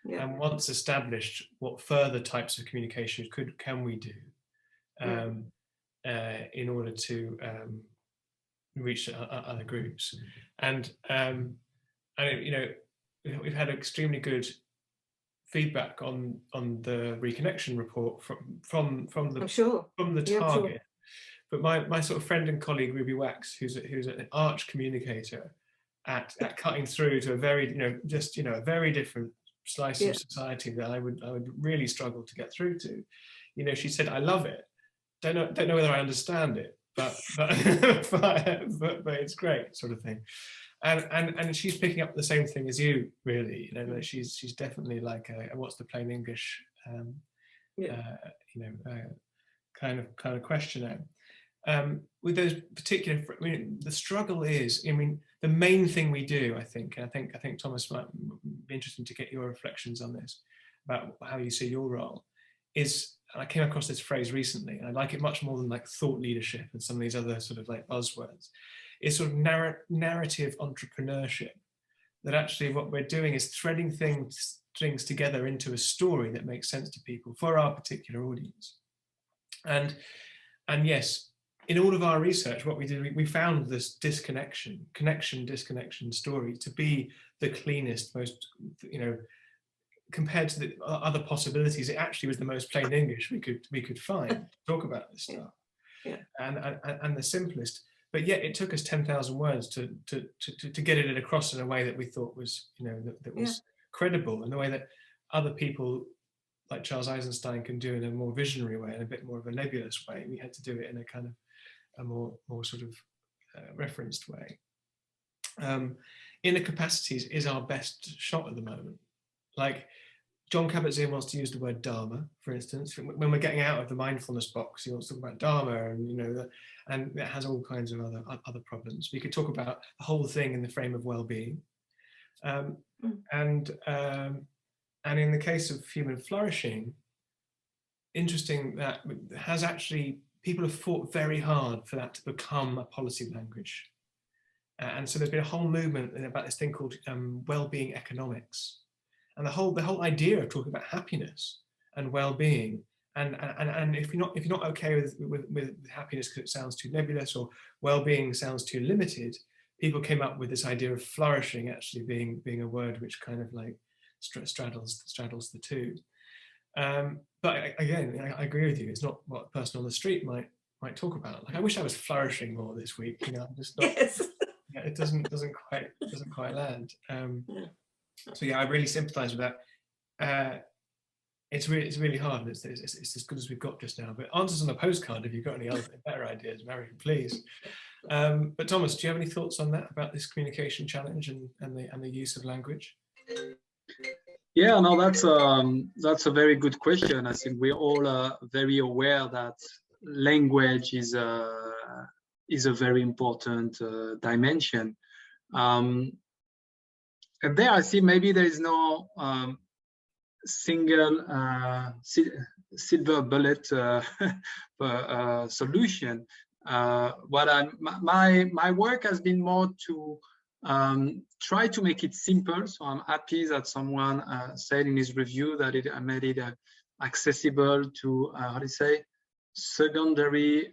Yeah. And once established, what further types of communication can we do in order to reach other groups? And we've had extremely good feedback on the reconnection report from the target. But my sort of friend and colleague Ruby Wax, who's an arch communicator at cutting through to a very a very different slice of society that I would really struggle to get through to. She said, I love it. Don't know whether I understand it, but it's great, sort of thing. And she's picking up the same thing as you, really. She's definitely like a what's the plain English kind of questioner. With those particular, the struggle is, the main thing we do, I think Thomas might be interested to get your reflections on this, about how you see your role, is, and I came across this phrase recently, and I like it much more than like thought leadership and some of these other sort of like buzzwords, is sort of narrative entrepreneurship, that actually what we're doing is threading things together into a story that makes sense to people for our particular audience. And yes, in all of our research, what we did, we found this connection disconnection story to be the cleanest, most compared to the other possibilities, it actually was the most plain English we could find to talk about this stuff, and the simplest. But yet it took us 10,000 words to get it across in a way that we thought was, you know, that was credible, in the way that other people like Charles Eisenstein can do in a more visionary way, in a bit more of a nebulous way. We had to do it in a kind of a more sort of referenced way. Inner capacities is our best shot at the moment. Like John Kabat-Zinn wants to use the word Dharma, for instance. When we're getting out of the mindfulness box, he wants to talk about Dharma, and you know, and it has all kinds of other problems. We could talk about the whole thing in the frame of well-being, and in the case of human flourishing, interesting that has actually, people have fought very hard for that to become a policy language, and so there's been a whole movement about this thing called well-being economics. And the whole idea of talking about happiness and well-being, and if you're not okay with happiness because it sounds too nebulous, or well-being sounds too limited, people came up with this idea of flourishing actually being a word which kind of like straddles the two. But again, I agree with you. It's not what a person on the street might talk about. Like, I wish I was flourishing more this week. You know, I'm just not. Yes. Yeah, it doesn't quite land. So yeah, I really sympathise with that. It's really hard, and it's as good as we've got just now. But answers on a postcard. If you've got any other better ideas, Mary, please. But Thomas, do you have any thoughts on that, about this communication challenge and the use of language? Yeah, no, that's a very good question. I think we're all very aware that language is a very important dimension. And there I see maybe there is no single silver bullet solution. My work has been more to try to make it simple. So I'm happy that someone said in his review that I made it accessible to how do you say, secondary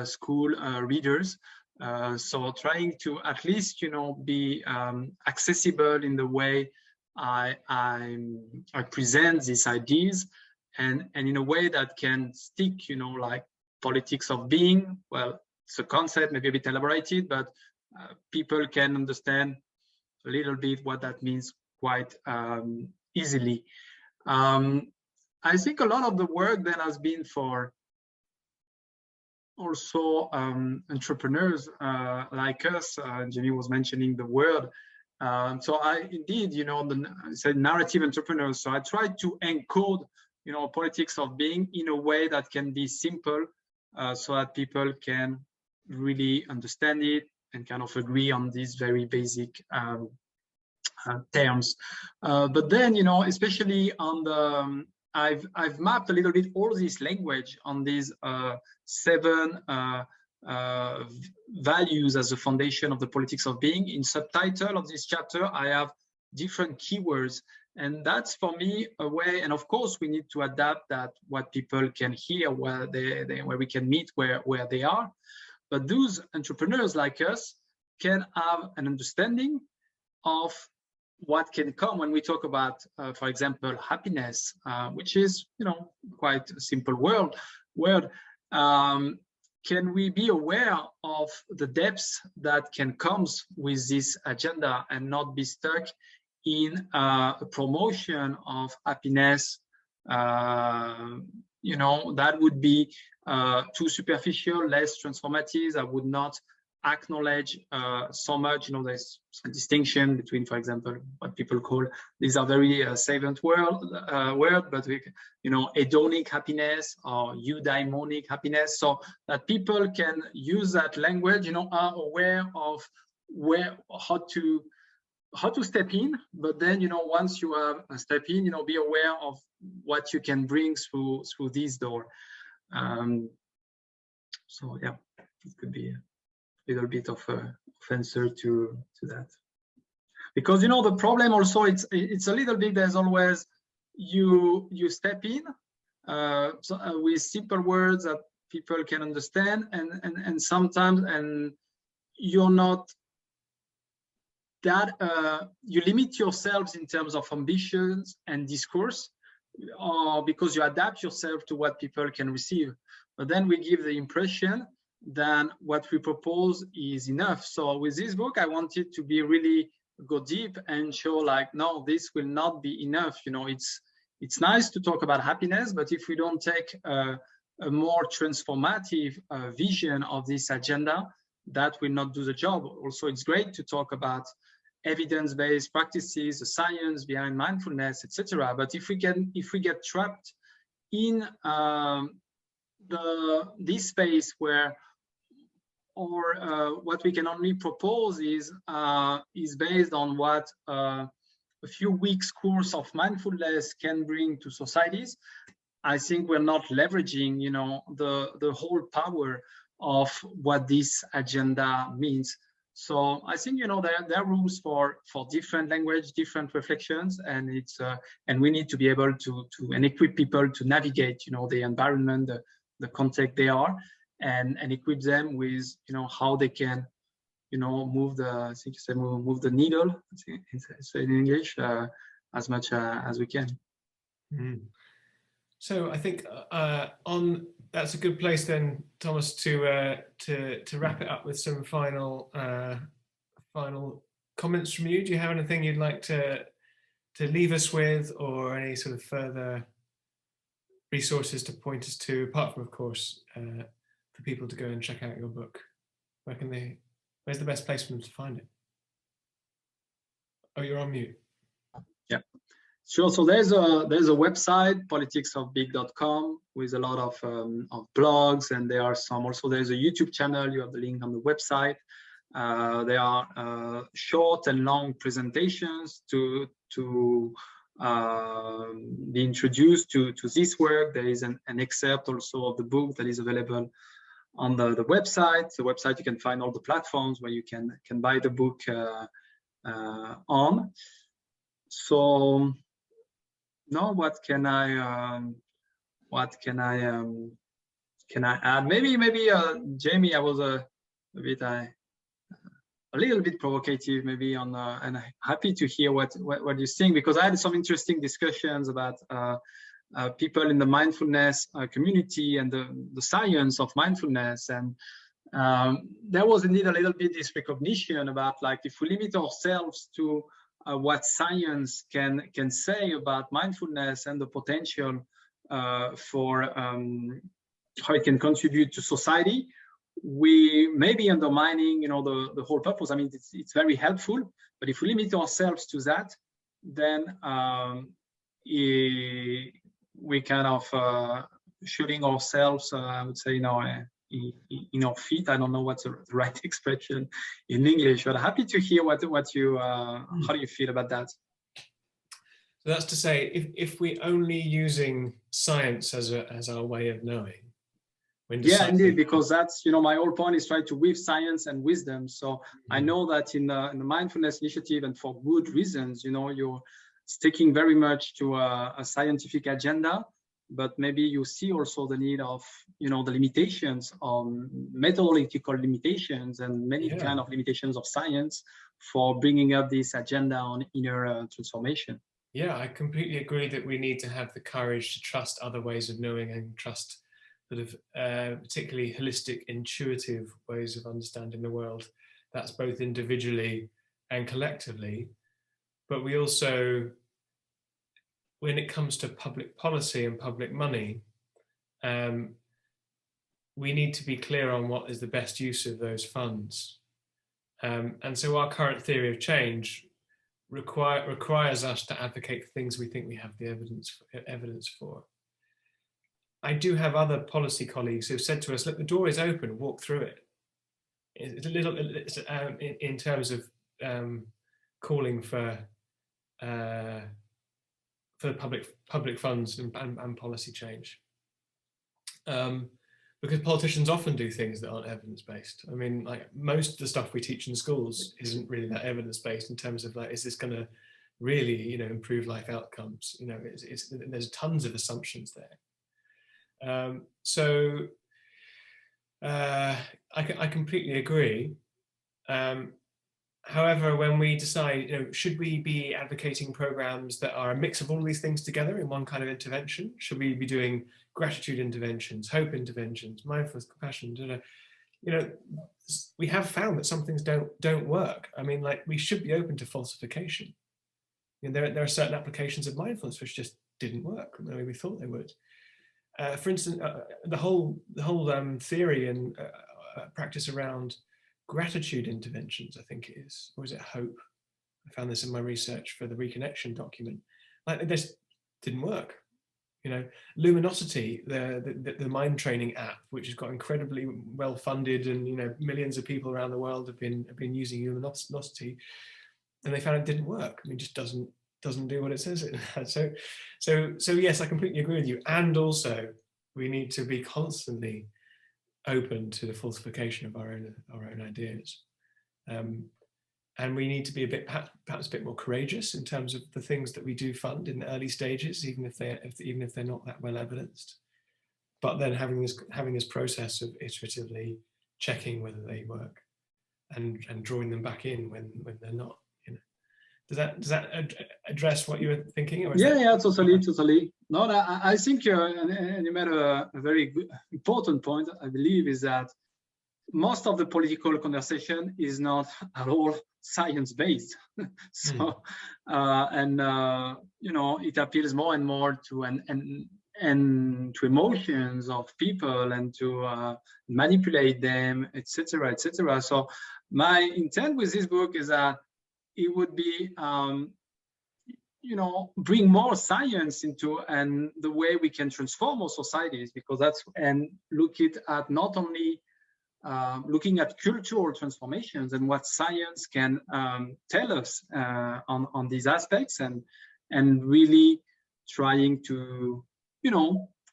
school readers. So trying to at least, you know, be accessible in the way I present these ideas, and in a way that can stick, you know, like politics of being. Well, it's a concept, maybe a bit elaborated, but people can understand a little bit what that means quite easily. I think a lot of the work then has been for also entrepreneurs like us. Jenny was mentioning the word. So I indeed, you know, said narrative entrepreneurs. So I tried to encode, you know, politics of being in a way that can be simple, so that people can really understand it and kind of agree on these very basic terms. But then, you know, especially on the I've mapped a little bit all this language on these 7 values as the foundation of the politics of being. In subtitle of this chapter, I have different keywords, and that's for me a way. And of course, we need to adapt that what people can hear, where we can meet where they are. But those entrepreneurs like us can have an understanding of what can come when we talk about, for example, happiness, which is, you know, quite a simple word. Can we be aware of the depths that can come with this agenda and not be stuck in a promotion of happiness? You know, that would be too superficial, less transformative. I would not acknowledge so much. You know, there's a distinction between, for example, what people call, these are very savant word, but we, you know, hedonic happiness or eudaimonic happiness, so that people can use that language, you know, are aware of how to step in. But then, you know, once you have a step in, you know, be aware of what you can bring through this door. So yeah, it could be little bit of answer to that, because, you know, the problem also, it's a little bit, there's always you step in with simple words that people can understand, and sometimes, and you're not that you limit yourselves in terms of ambitions and discourse, or because you adapt yourself to what people can receive. But then we give the impression that what we propose is enough. So with this book, I wanted to be really go deep and show like, no, this will not be enough. You know, it's nice to talk about happiness, but if we don't take a more transformative vision of this agenda, that will not do the job. Also, it's great to talk about evidence-based practices, the science behind mindfulness, etc. But if we get trapped in this space where what we can only propose is based on what a few weeks course of mindfulness can bring to societies, I think we're not leveraging, you know, the whole power of what this agenda means. So I think, you know, there are rooms for different language, different reflections, and it's and we need to be able to and equip people to navigate, you know, the environment, the context they are, and equip them with, you know, how they can, you know, move the, I think you say move the needle, say in English, as much as we can. Mm. So I think that's a good place then, Thomas, to wrap it up with some final comments from you. Do you have anything you'd like to leave us with, or any sort of further resources to point us to, apart from, of course, for people to go and check out your book? Where's the best place for them to find it? Oh, you're on mute. Yeah. Sure. So there's a website, politicsofbig.com, with a lot of blogs, and there are some also. There's a YouTube channel. You have the link on the website. There are short and long presentations to be introduced to this work. There is an excerpt also of the book that is available on the website. The website, you can find all the platforms where you can buy the book on. So. No, what can I add? Maybe Jamie, I was a little bit provocative, maybe on, and happy to hear what you think, because I had some interesting discussions about people in the mindfulness community and the science of mindfulness, and there was indeed a little bit this recognition about, like, if we limit ourselves to what science can say about mindfulness and the potential for how it can contribute to society, we may be undermining, you know, the whole purpose. I mean, it's very helpful, but if we limit ourselves to that, then we kind of shooting ourselves, I would say, in our feet. I don't know what's the right expression in English, but happy to hear what you how do you feel about that? So that's to say, if we're only using science as our way of knowing, yeah, indeed, because that's, you know, my whole point is trying to weave science and wisdom. So I know that in the mindfulness initiative, and for good reasons, you know, you're sticking very much to a scientific agenda, but maybe you see also the need of, you know, the limitations on methodological limitations and many kind of limitations of science for bringing up this agenda on inner transformation. Yeah, I completely agree that we need to have the courage to trust other ways of knowing, and trust sort of particularly holistic, intuitive ways of understanding the world. That's both individually and collectively. But we also, when it comes to public policy and public money, we need to be clear on what is the best use of those funds. And so our current theory of change requires us to advocate for things we think we have the evidence for. I do have other policy colleagues who've said to us, look, the door is open, walk through it. It's a little, in terms of calling for public funds and policy change. Because politicians often do things that aren't evidence-based. I mean, like, most of the stuff we teach in schools isn't really that evidence-based in terms of, like, is this going to really, you know, improve life outcomes? You know, there's tons of assumptions there. So I completely agree. However, when we decide, should we be advocating programs that are a mix of all these things together in one kind of intervention? Should we be doing gratitude interventions, hope interventions, mindfulness, compassion? We have found that some things don't work. I mean, like, we should be open to falsification. There are certain applications of mindfulness which just didn't work the way we thought they would. For instance, the whole theory and practice around gratitude interventions, I think it is, or is it hope? I found this in my research for the Reconnection document. Like, this didn't work. Luminosity, the mind training app, which has got incredibly well funded, and millions of people around the world have been using Luminosity, and they found it didn't work. I mean, it just doesn't do what it says it does. So yes, I completely agree with you. And also, we need to be constantly open to the falsification of our own ideas, and we need to be perhaps a bit more courageous in terms of the things that we do fund in the early stages, even if they're not that well evidenced. But then having this process of iteratively checking whether they work, and drawing them back in when they're not. Does that address what you were thinking? Or yeah, totally. No, I think and you made a very good, important point, I believe, is that most of the political conversation is not at all science-based. So, it appeals more and more to and to emotions of people, and to manipulate them, etc., etc. So, my intent with this book is that it would be, bring more science into and the way we can transform our societies, because and look at not only looking at cultural transformations and what science can tell us on these aspects, and really trying to,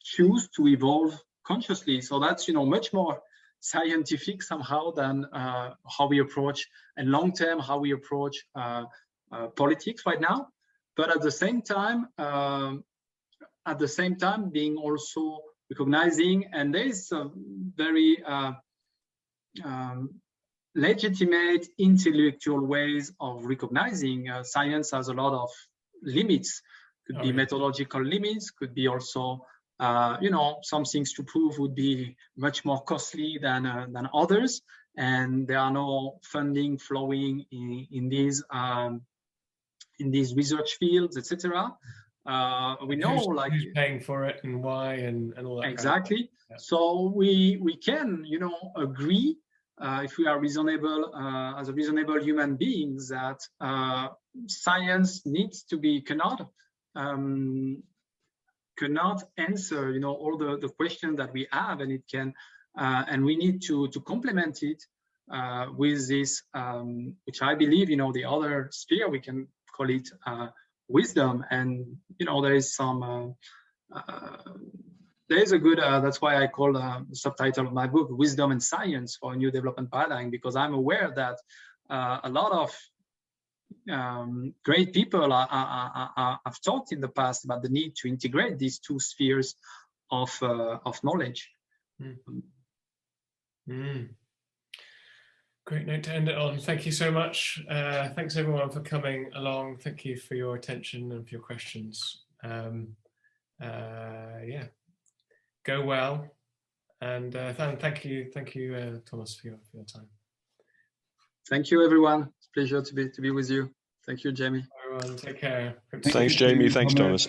choose to evolve consciously. So that's, much more scientific somehow than how we approach, and long term, how we approach politics right now. But at the same time, being also recognizing, and there is a very legitimate intellectual ways of recognizing science has a lot of limits. Could be methodological limits, could be also some things to prove would be much more costly than others, and there are no funding flowing in these research fields, etc. We know who's paying for it and why, and all that. Exactly. Kind of. Yeah. So we can agree, if we are reasonable as a reasonable human beings, that science needs to be cannot answer all the questions that we have, and it can and we need to complement it with this, which I believe the other sphere, we can call it wisdom. And there is some there is a good that's why I call the subtitle of my book Wisdom and Science for a New Development Paradigm, because I'm aware that a lot of great people have talked in the past about the need to integrate these two spheres of knowledge. Great note to end it on. Thank you so much. Thanks everyone for coming along. Thank you for your attention and for your questions. Yeah, go well, and thank you, Thomas, for your time. Thank you, everyone. It's a pleasure to be with you. Thank you, Jamie. Everyone, take care. Thanks, Jamie. Thanks, Thomas.